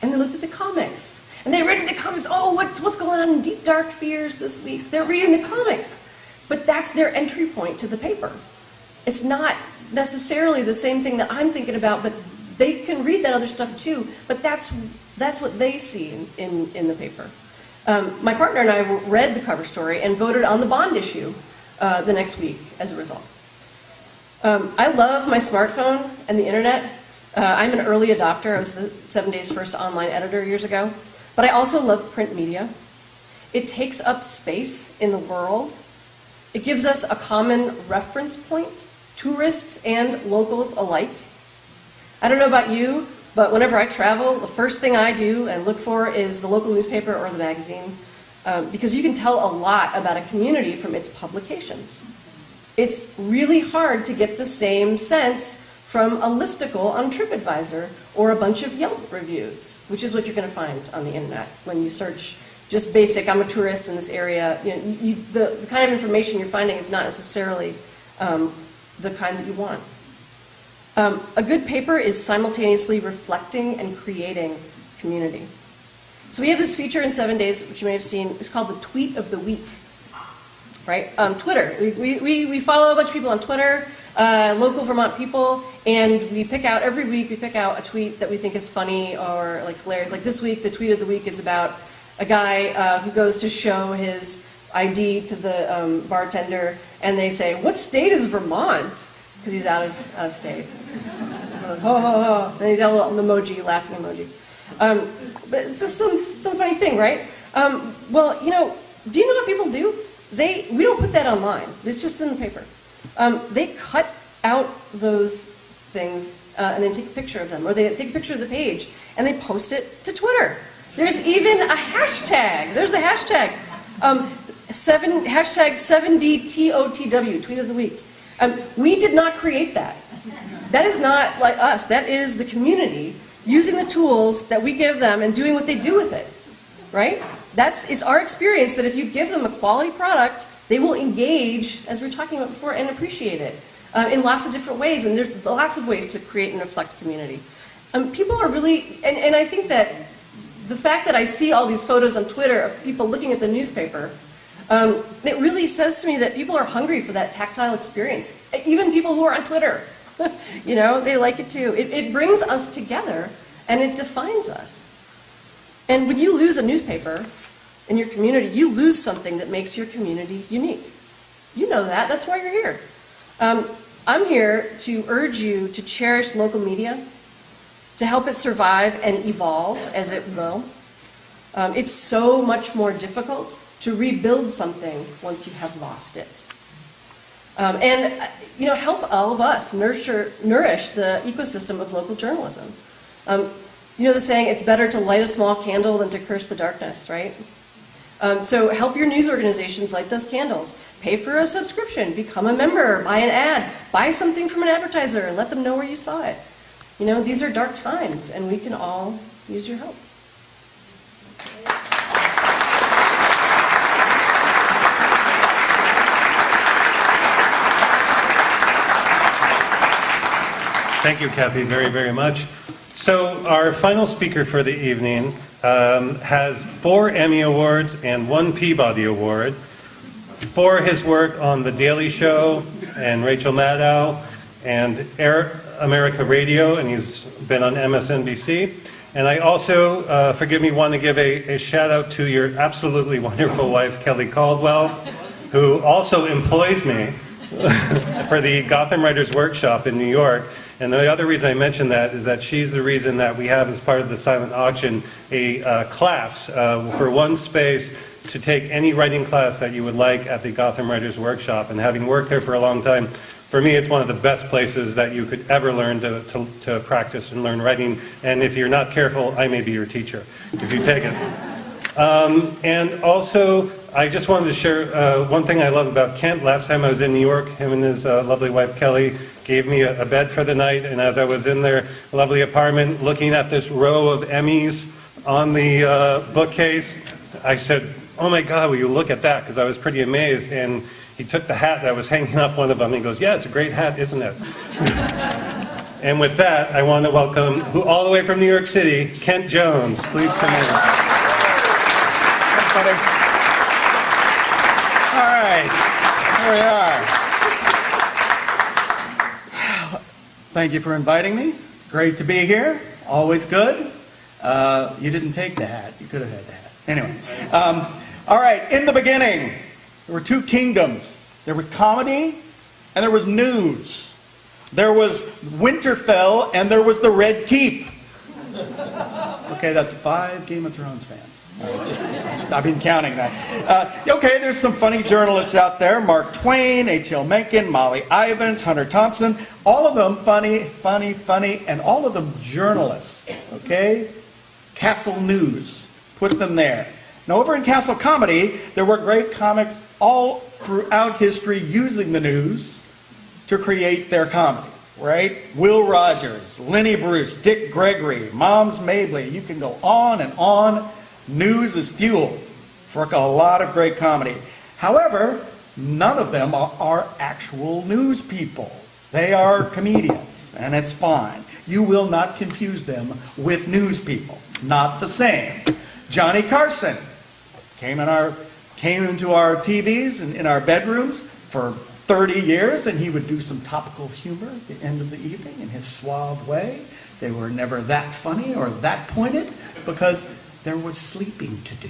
and they looked at the comics. And they read the comics. Oh, what's going on in Deep Dark Fears this week? They're reading the comics. But that's their entry point to the paper. It's not necessarily the same thing that I'm thinking about, but they can read that other stuff too. But that's what they see in the paper. My partner and I read the cover story and voted on the bond issue the next week as a result. I love my smartphone and the internet. I'm an early adopter. I was the 7 Days' first online editor years ago. But I also love print media. It takes up space in the world. It gives us a common reference point, tourists and locals alike. I don't know about you, but whenever I travel, the first thing I do and look for is the local newspaper or the magazine, because you can tell a lot about a community from its publications. It's really hard to get the same sense from a listicle on TripAdvisor or a bunch of Yelp reviews, which is what you're going to find on the internet when you search just basic, I'm a tourist in this area. The kind of information you're finding is not necessarily the kind that you want. A good paper is simultaneously reflecting and creating community. So we have this feature in 7 Days, which you may have seen. It's called the Tweet of the Week, right? Twitter. We follow a bunch of people on Twitter, local Vermont people, and every week we pick out a tweet that we think is funny or like hilarious. Like this week, the Tweet of the Week is about a guy who goes to show his ID to the bartender, and they say, "What state is Vermont?" Because he's out of state. And he's got a little emoji, laughing emoji. But it's just some funny thing, right? Well, do you know what people do? We don't put that online. It's just in the paper. They cut out those things and then take a picture of them, or they take a picture of the page and they post it to Twitter. There's even a hashtag. There's a hashtag. Hashtag 7DTOTW, Tweet of the Week. We did not create that. That is not like us. That is the community using the tools that we give them and doing what they do with it, right? It's our experience that if you give them a quality product, they will engage, as we were talking about before, and appreciate it in lots of different ways. And there's lots of ways to create and reflect community. People are really, and I think that the fact that I see all these photos on Twitter of people looking at the newspaper, it really says to me that people are hungry for that tactile experience. Even people who are on Twitter, they like it too. It brings us together and it defines us. And when you lose a newspaper in your community, you lose something that makes your community unique. You know that. That's why you're here. I'm here to urge you to cherish local media, to help it survive and evolve as it will. It's so much more difficult to rebuild something once you have lost it. Help all of us nourish the ecosystem of local journalism. The saying, it's better to light a small candle than to curse the darkness, right? So help your news organizations light those candles. Pay for a subscription, become a member, buy an ad, buy something from an advertiser, and let them know where you saw it. These are dark times, and we can all use your help. Thank you, Cathy, very, very much. So our final speaker for the evening has 4 Emmy Awards and 1 Peabody Award for his work on The Daily Show and Rachel Maddow and Air America Radio, and he's been on MSNBC. And I also, forgive me, want to give a shout out to your absolutely wonderful wife, Kelly Caldwell, who also employs me for the Gotham Writers Workshop in New York. And the other reason I mention that is that she's the reason that we have, as part of the silent auction, a class for one space to take any writing class that you would like at the Gotham Writers Workshop. And having worked there for a long time, for me, it's one of the best places that you could ever learn to practice and learn writing. And if you're not careful, I may be your teacher if you take it. And also, I just wanted to share one thing I love about Kent. Last time I was in New York, him and his lovely wife, Kelly, gave me a bed for the night. And as I was in their lovely apartment looking at this row of Emmys on the bookcase, I said, "Oh my God, will you look at that?" Because I was pretty amazed. And he took the hat that was hanging off one of them. And he goes, "Yeah, it's a great hat, isn't it?" And with that, I want to welcome, all the way from New York City, Kent Jones. Please come in. Thanks, buddy. All right, here we are. Thank you for inviting me. It's great to be here. Always good. You didn't take the hat. You could have had the hat. Anyway. All right, in the beginning, there were two kingdoms. There was comedy and there was news. There was Winterfell and there was the Red Keep. Okay, that's 5 Game of Thrones fans. I've been counting that. Okay, there's some funny journalists out there. Mark Twain, H.L. Mencken, Molly Ivins, Hunter Thompson. All of them funny, and all of them journalists. Okay? Castle News. Put them there. Now, over in Castle Comedy, there were great comics all throughout history using the news to create their comedy, right? Will Rogers, Lenny Bruce, Dick Gregory, Moms Mabley. You can go on and on. News is fuel for a lot of great comedy. However, none of them are actual news people. They are comedians, and it's fine. You will not confuse them with news people. Not the same. Johnny Carson came into our TVs and in our bedrooms for 30 years, and he would do some topical humor at the end of the evening in his suave way. They were never that funny or that pointed because there was sleeping to do.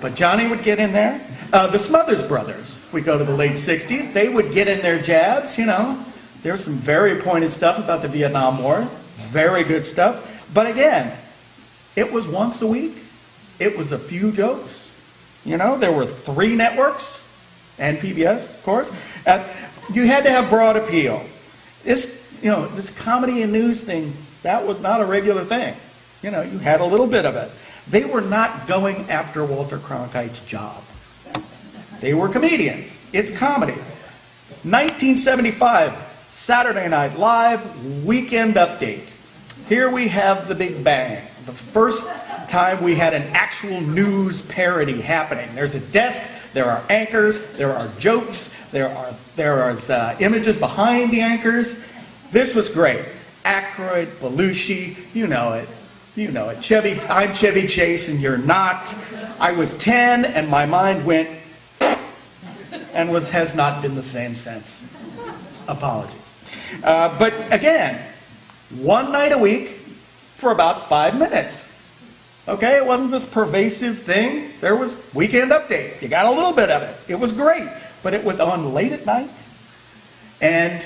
But Johnny would get in there. The Smothers Brothers, we go to the late 60s, they would get in their jabs, you know. There's some very pointed stuff about the Vietnam War. Very good stuff. But again, it was once a week. It was a few jokes. You know, there were 3 networks, and PBS, of course. You had to have broad appeal. This comedy and news thing, that was not a regular thing. You know, you had a little bit of it. They were not going after Walter Cronkite's job. They were comedians. It's comedy. 1975, Saturday Night Live, Weekend Update. Here we have the Big Bang. The first time we had an actual news parody happening. There's a desk, there are anchors, there are jokes, there are images behind the anchors. This was great. Aykroyd, Belushi, you know it. You know it. I'm Chevy Chase and you're not. I was 10 and my mind went and has not been the same since. Apologies. But again, one night a week for about 5 minutes. Okay, it wasn't this pervasive thing. There was Weekend Update. You got a little bit of it. It was great, but it was on late at night, and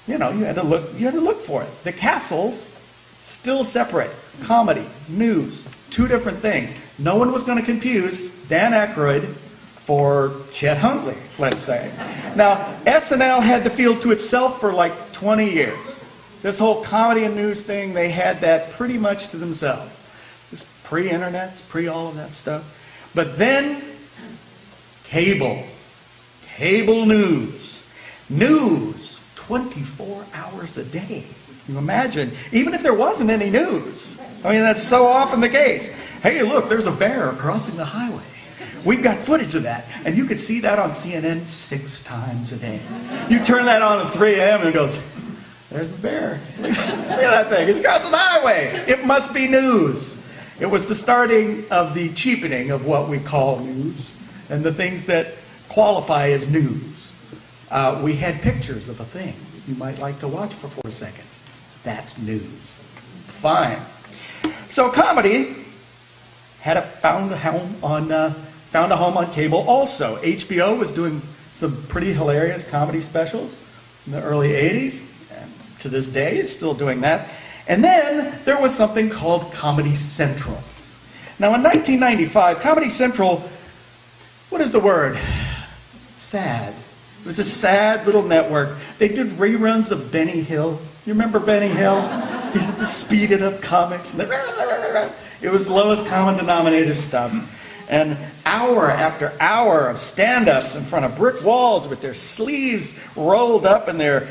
you know you had to look for it. The Castles still separate comedy, news, 2 different things. No one was going to confuse Dan Aykroyd for Chet Huntley, let's say. Now, SNL had the field to itself for like 20 years. This whole comedy and news thing, they had that pretty much to themselves. This pre-internets, pre-all of that stuff. But then, cable news. News, 24 hours a day. You imagine, even if there wasn't any news. I mean, that's so often the case. Hey, look, there's a bear crossing the highway. We've got footage of that. And you could see that on CNN 6 times a day. You turn that on at 3 a.m. and it goes, there's a bear. Look at that thing. It's crossing the highway. It must be news. It was the starting of the cheapening of what we call news and the things that qualify as news. We had pictures of a thing you might like to watch for 4 seconds. That's news. Fine. So comedy had found a home on cable also. HBO was doing some pretty hilarious comedy specials in the early 80s. And to this day, it's still doing that. And then there was something called Comedy Central. Now in 1995, Comedy Central, what is the word? Sad. It was a sad little network. They did reruns of Benny Hill. You remember Benny Hill? He did the speeded up comics. And it was lowest common denominator stuff. And hour after hour of stand-ups in front of brick walls with their sleeves rolled up and their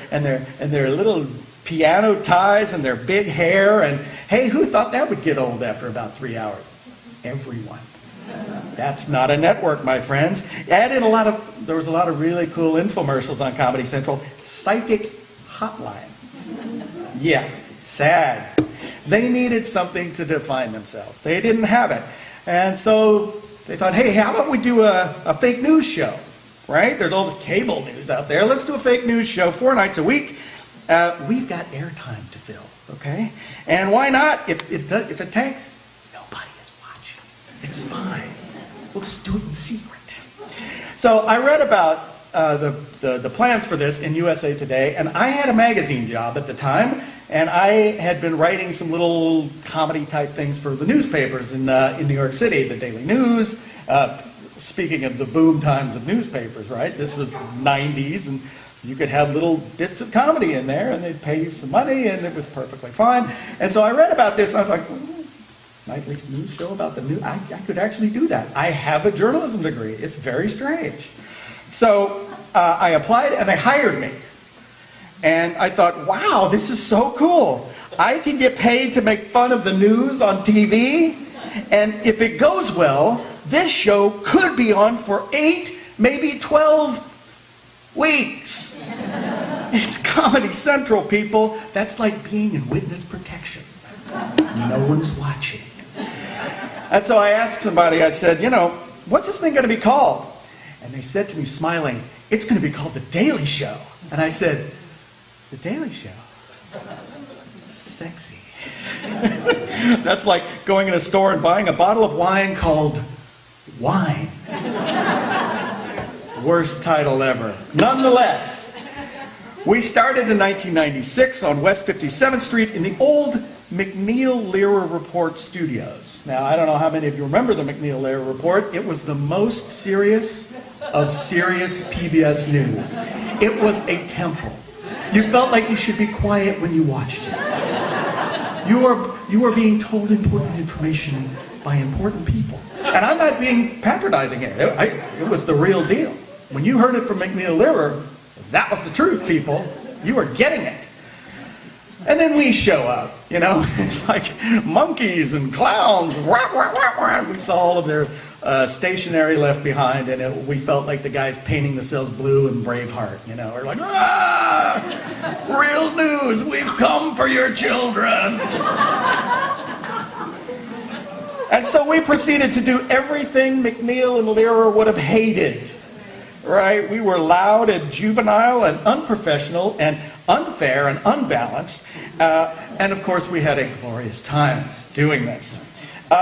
little piano ties and their big hair. And hey, who thought that would get old after about 3 hours? Everyone. That's not a network, my friends. There was a lot of really cool infomercials on Comedy Central. Psychic Hotline. headlines. Yeah, sad. They needed something to define themselves. They didn't have it. And so they thought, hey, how about we do a fake news show, right? There's all this cable news out there. Let's do a fake news show 4 nights a week. We've got airtime to fill, okay? And why not? If it tanks, nobody is watching. It's fine. We'll just do it in secret. So I read about the plans for this in USA Today, and I had a magazine job at the time, and I had been writing some little comedy type things for the newspapers in New York City, the Daily News. Speaking of the boom times of newspapers, right? This was the 90s, and you could have little bits of comedy in there, and they'd pay you some money, and it was perfectly fine. And so I read about this, and I was like, nightly news show about the news? I could actually do that. I have a journalism degree. It's very strange. So I applied, and they hired me. And I thought, wow, this is so cool. I can get paid to make fun of the news on TV, and if it goes well, this show could be on for 8, maybe 12 weeks. It's Comedy Central, people. That's like being in witness protection. No one's watching. And so I asked somebody, I said, what's this thing going to be called? And they said to me, smiling, it's going to be called The Daily Show. And I said, The Daily Show? Sexy. That's like going in a store and buying a bottle of wine called Wine. Worst title ever. Nonetheless, we started in 1996 on West 57th Street in the old McNeil-Lehrer Report studios. Now, I don't know how many of you remember the McNeil-Lehrer Report. It was the most serious of serious PBS news. It was a temple. You felt like you should be quiet when you watched it. You were being told important information by important people. And I'm not being patronizing it. It was the real deal. When you heard it from McNeil-Lehrer, that was the truth, people. You were getting it. And then we show up, it's like monkeys and clowns. We saw all of their stationery left behind, and we felt like the guys painting themselves blue in Braveheart. We're like, real news, we've come for your children. And so we proceeded to do everything McNeil and Lehrer would have hated. Right? We were loud and juvenile and unprofessional and unfair and unbalanced. And of course, we had a glorious time doing this.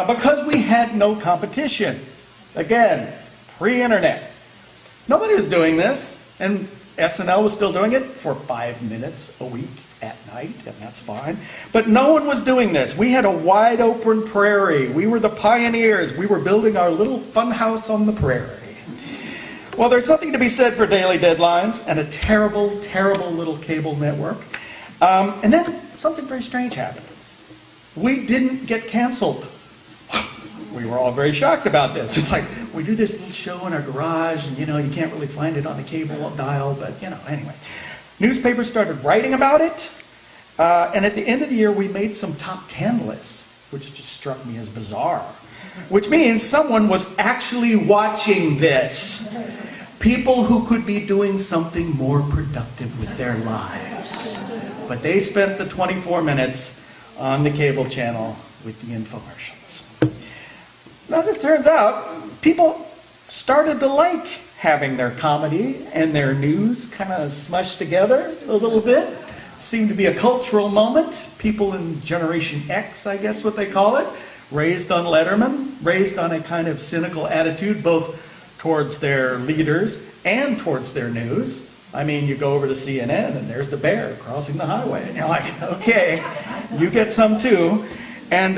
Because we had no competition. Again, pre-internet. Nobody was doing this. And SNL was still doing it for 5 minutes a week at night, and that's fine. But no one was doing this. We had a wide open prairie. We were the pioneers. We were building our little fun house on the prairie. Well, there's something to be said for daily deadlines and a terrible, terrible little cable network. And then something very strange happened. We didn't get canceled. We were all very shocked about this. It's like, we do this little show in our garage, and you can't really find it on the cable dial, but anyway. Newspapers started writing about it, and at the end of the year, we made some top 10 lists, which just struck me as bizarre. Which means someone was actually watching this. People who could be doing something more productive with their lives. But they spent the 24 minutes on the cable channel with the infomercials. And as it turns out, people started to like having their comedy and their news kind of smushed together a little bit. Seemed to be a cultural moment. People in Generation X, I guess what they call it, raised on Letterman, raised on a kind of cynical attitude, both towards their leaders and towards their news. I mean, you go over to CNN and there's the bear crossing the highway. And you're like, okay, you get some too. And,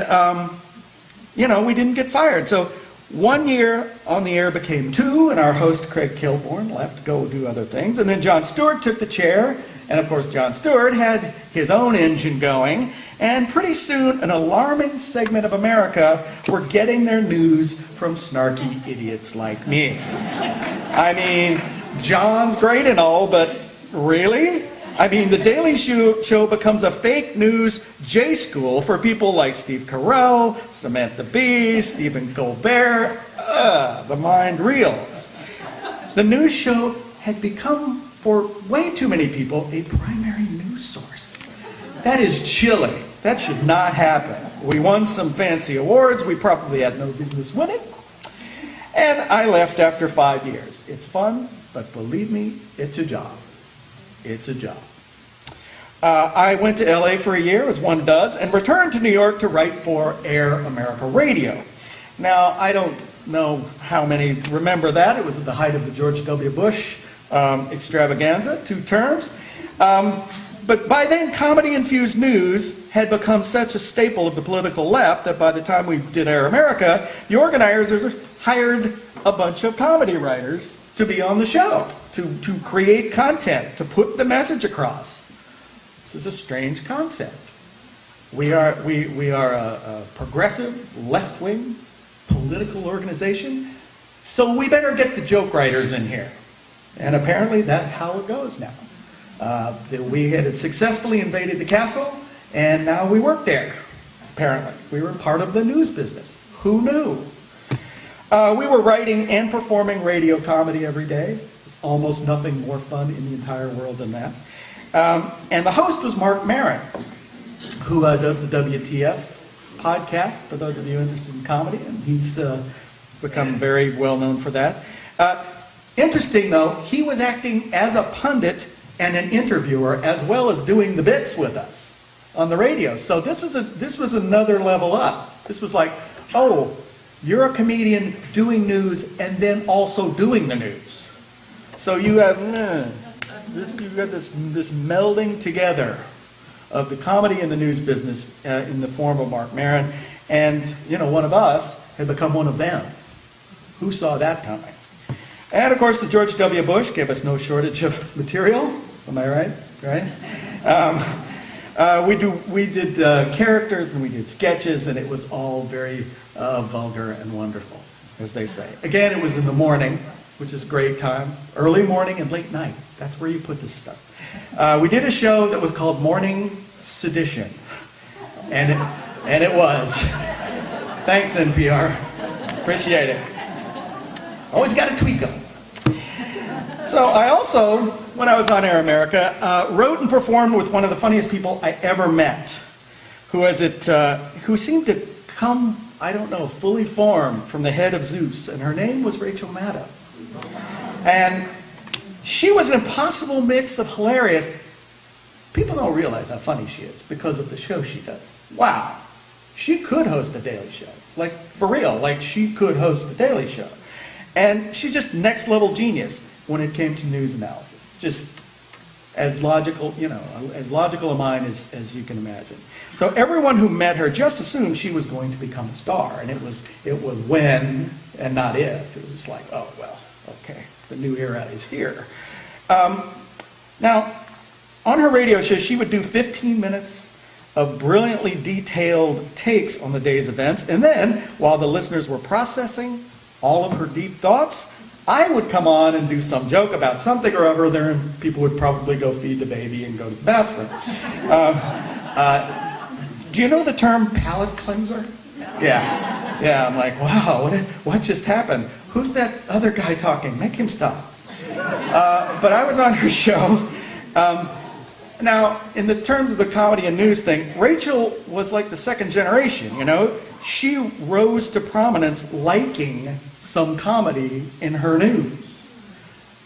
we didn't get fired. So 1 year on the air became 2, and our host, Craig Kilborn, left to go do other things. And then Jon Stewart took the chair. And of course, Jon Stewart had his own engine going. And pretty soon, an alarming segment of America were getting their news from snarky idiots like me. I mean, John's great and all, but really? I mean, The Daily Show becomes a fake news J-school for people like Steve Carell, Samantha Bee, Stephen Colbert. The mind reels. The news show had become, for way too many people, a primary news source. That is chilling. That should not happen. We won some fancy awards we probably had no business winning. And I left after 5 years. It's fun, but believe me, it's a job. It's a job. I went to LA for a year, as one does, and returned to New York to write for Air America Radio. Now, I don't know how many remember that. It was at the height of the George W. Bush extravaganza, 2 terms. But by then, comedy-infused news had become such a staple of the political left that by the time we did Air America, the organizers hired a bunch of comedy writers to be on the show, to create content, to put the message across. This is a strange concept. We are a progressive, left-wing political organization, so we better get the joke writers in here. And apparently that's how it goes now. We had successfully invaded the castle, and now we work there, apparently. We were part of the news business. Who knew? We were writing and performing radio comedy every day. There's almost nothing more fun in the entire world than that. And the host was Mark Maron, who does the WTF podcast, for those of you interested in comedy, and he's become very well known for that. Interesting, though, he was acting as a pundit and an interviewer, as well as doing the bits with us on the radio. So this was another level up. This was like, oh, you're a comedian doing news and then also doing the news. So you have you've got this melding together of the comedy and the news business in the form of Mark Maron, and one of us had become one of them. Who saw that coming? And of course, the George W. Bush gave us no shortage of material. Am I right? Right? We did characters and we did sketches, and it was all very vulgar and wonderful, as they say. Again, it was in the morning, which is great time. Early morning and late night. That's where you put this stuff. We did a show that was called Morning Sedition, and it was. Thanks, NPR. Appreciate it. Always got to tweak them. So I also, when I was on Air America, wrote and performed with one of the funniest people I ever met, who seemed to come, I don't know, fully formed from the head of Zeus, and her name was Rachel Maddow. And she was an impossible mix of hilarious. People don't realize how funny she is because of the show she does. Wow. She could host The Daily Show. Like, for real, like she could host The Daily Show. And she's just next level genius when it came to news analysis. Just as logical, as logical a mind as you can imagine. So everyone who met her just assumed she was going to become a star. And it was when and not if. It was just like, oh, well, okay, the new era is here. Now, on her radio show, she would do 15 minutes of brilliantly detailed takes on the day's events. And then, while the listeners were processing all of her deep thoughts, I would come on and do some joke about something or other, and people would probably go feed the baby and go to the bathroom. Do you know the term palate cleanser? Yeah, I'm like, wow, what just happened? Who's that other guy talking? Make him stop. But I was on her show. Now, in the terms of the comedy and news thing, Rachel was like the second generation, She rose to prominence liking some comedy in her news.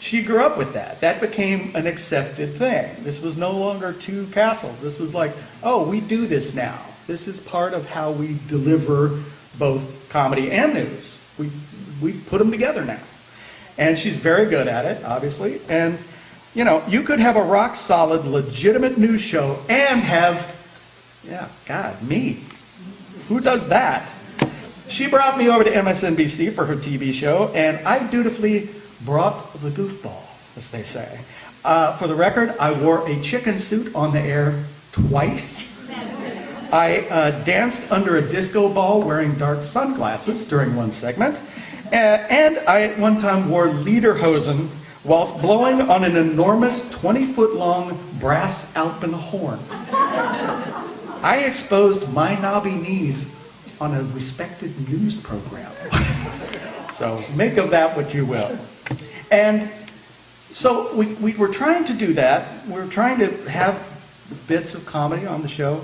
She grew up with that. That became an accepted thing. This was no longer two castles. This was like, oh, we do this now. This is part of how we deliver both comedy and news. We put them together now. And she's very good at it, obviously. And, you could have a rock-solid, legitimate news show and have, me. Who does that? She brought me over to MSNBC for her TV show, and I dutifully brought the goofball, as they say. For the record, I wore a chicken suit on the air twice. I danced under a disco ball wearing dark sunglasses during one segment. And I at one time wore lederhosen whilst blowing on an enormous 20-foot-long brass Alpen horn. I exposed my knobby knees on a respected news program. So make of that what you will. And so we were trying to do that. We were trying to have bits of comedy on the show,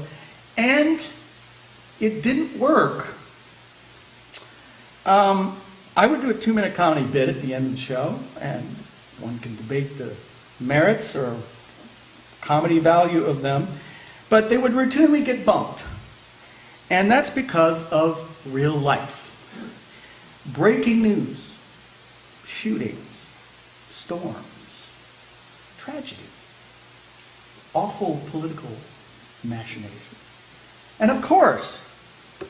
and it didn't work. I would do a 2-minute comedy bit at the end of the show, and one can debate the merits or comedy value of them, but they would routinely get bumped. And that's because of real life. Breaking news, shootings, storms, tragedy, awful political machinations. And of course,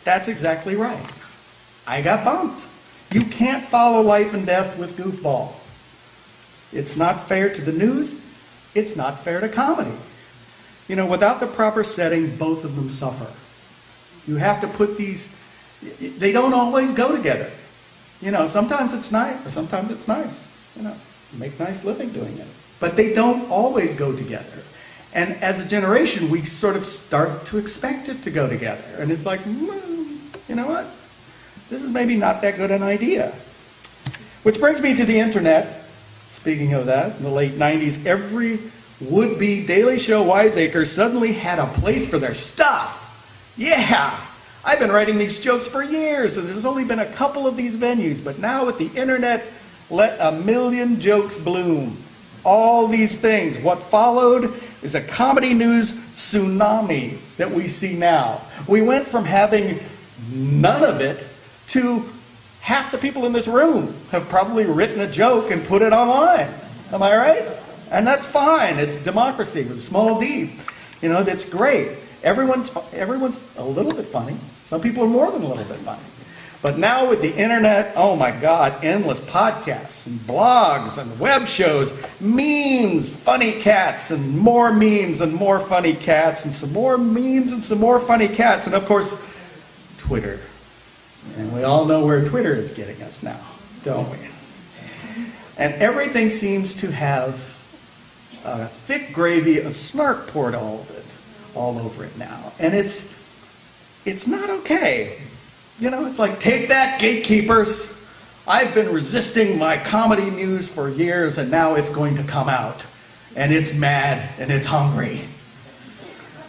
that's exactly right. I got bumped. You can't follow life and death with goofball. It's not fair to the news. It's not fair to comedy. You know, without the proper setting, both of them suffer. You have to put these, they don't always go together. You know, sometimes it's nice, sometimes it's nice. You know, you make nice living doing it. But they don't always go together. And as a generation, we sort of start to expect it to go together. And it's like, you know what? This is maybe not that good an idea. Which brings me to the internet. Speaking of that, in the late 90s, every would-be Daily Show wiseacre suddenly had a place for their stuff. Yeah, I've been writing these jokes for years, and there's only been a couple of these venues, but now with the internet, let a million jokes bloom. All these things. What followed is a comedy news tsunami that we see now. We went from having none of it to half the people in this room have probably written a joke and put it online. Am I right? And that's fine. It's democracy with a small d. You know, that's great. Everyone's a little bit funny. Some people are more than a little bit funny. But now with the internet, oh my God, endless podcasts and blogs and web shows, memes, funny cats, and more memes and more funny cats, and some more memes and some more funny cats, and of course, Twitter. And we all know where Twitter is getting us now, don't we? And everything seems to have a thick gravy of snark poured all over it now. And it's not okay. You know, it's like, take that, gatekeepers. I've been resisting my comedy muse for years, and now it's going to come out. And it's mad, and it's hungry.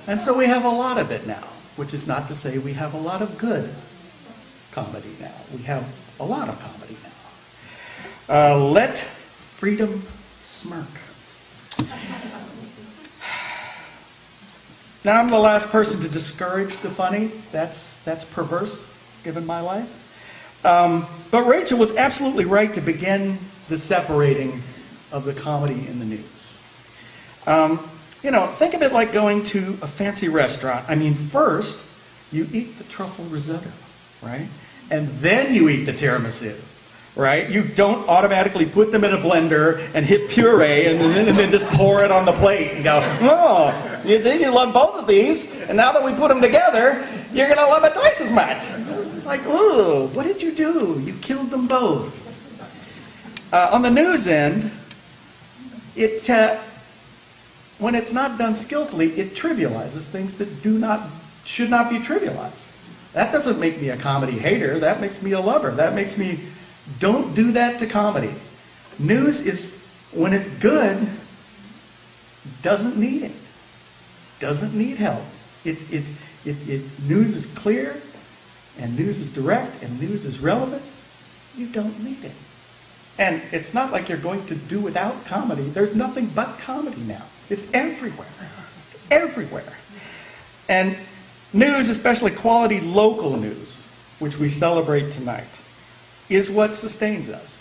And so we have a lot of it now, which is not to say we have a lot of good comedy now. We have a lot of comedy now. Let freedom smirk. Now, I'm the last person to discourage the funny. That's perverse, given my life. But Rachel was absolutely right to begin the separating of the comedy and the news. You know, think of it like going to a fancy restaurant. I mean, first, you eat the truffle risotto, right? And then you eat the tiramisu, right? You don't automatically put them in a blender and hit puree and then just pour it on the plate and go, oh, you see, you love both of these, and now that we put them together, you're going to love it twice as much. Like, ooh, what did you do? You killed them both. On the news end, when it's not done skillfully, it trivializes things that should not be trivialized. That doesn't make me a comedy hater. That makes me a lover. That makes me, don't do that to comedy. News is, when it's good, doesn't need it. Doesn't need help. News is clear, and news is direct, and news is relevant. You don't need it. And it's not like you're going to do without comedy. There's nothing but comedy now. It's everywhere. It's everywhere. And news, especially quality local news, which we celebrate tonight, is what sustains us.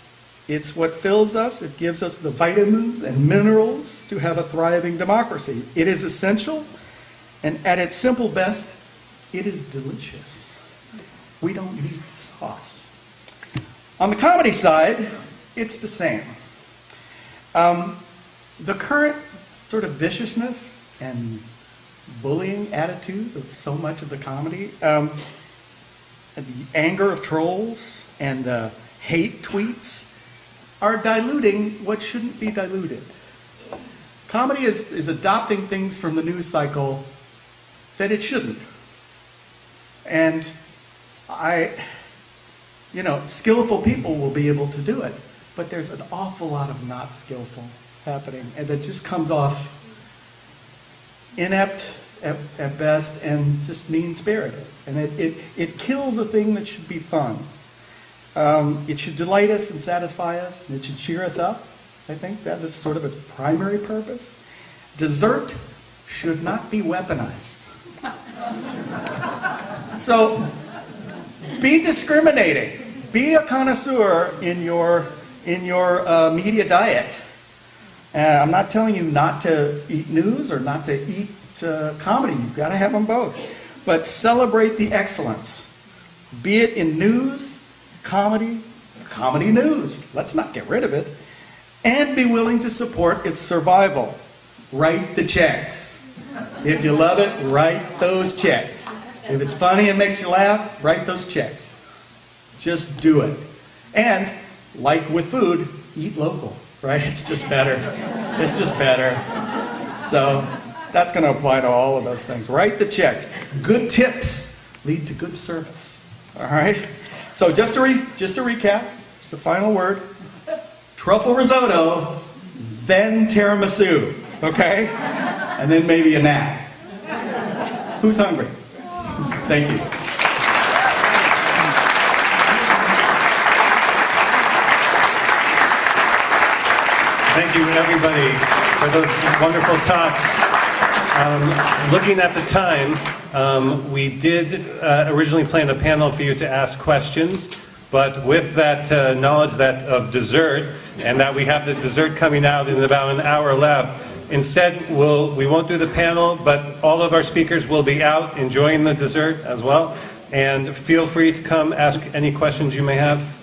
It's what fills us. It gives us the vitamins and minerals to have a thriving democracy. It is essential, and at its simple best, it is delicious. We don't need sauce. On the comedy side, it's the same. The current sort of viciousness and bullying attitude of so much of the comedy, the anger of trolls and the hate tweets are diluting what shouldn't be diluted. Comedy is adopting things from the news cycle that it shouldn't. And skillful people will be able to do it, but there's an awful lot of not skillful happening, and that just comes off inept at best, and just mean-spirited. And it kills the thing that should be fun. It should delight us and satisfy us, and it should cheer us up. I think that is sort of its primary purpose. Dessert should not be weaponized. So be discriminating. Be a connoisseur in your media diet. I'm not telling you not to eat news or not to eat comedy. You've got to have them both. But celebrate the excellence. Be it in news, comedy news. Let's not get rid of it. And be willing to support its survival. Write the checks. If you love it, write those checks. If it's funny and makes you laugh, write those checks. Just do it. And, like with food, eat local, right? It's just better. It's just better. So that's going to apply to all of those things. Write the checks. Good tips lead to good service. All right? So just to recap, just the final word. Truffle risotto, then tiramisu, okay? And then maybe a nap. Who's hungry? Thank you. Thank you, everybody, for those wonderful talks. Looking at the time, we did originally plan a panel for you to ask questions, but with that knowledge of dessert, and that we have the dessert coming out in about an hour left, instead we won't do the panel, but all of our speakers will be out enjoying the dessert as well. And feel free to come ask any questions you may have.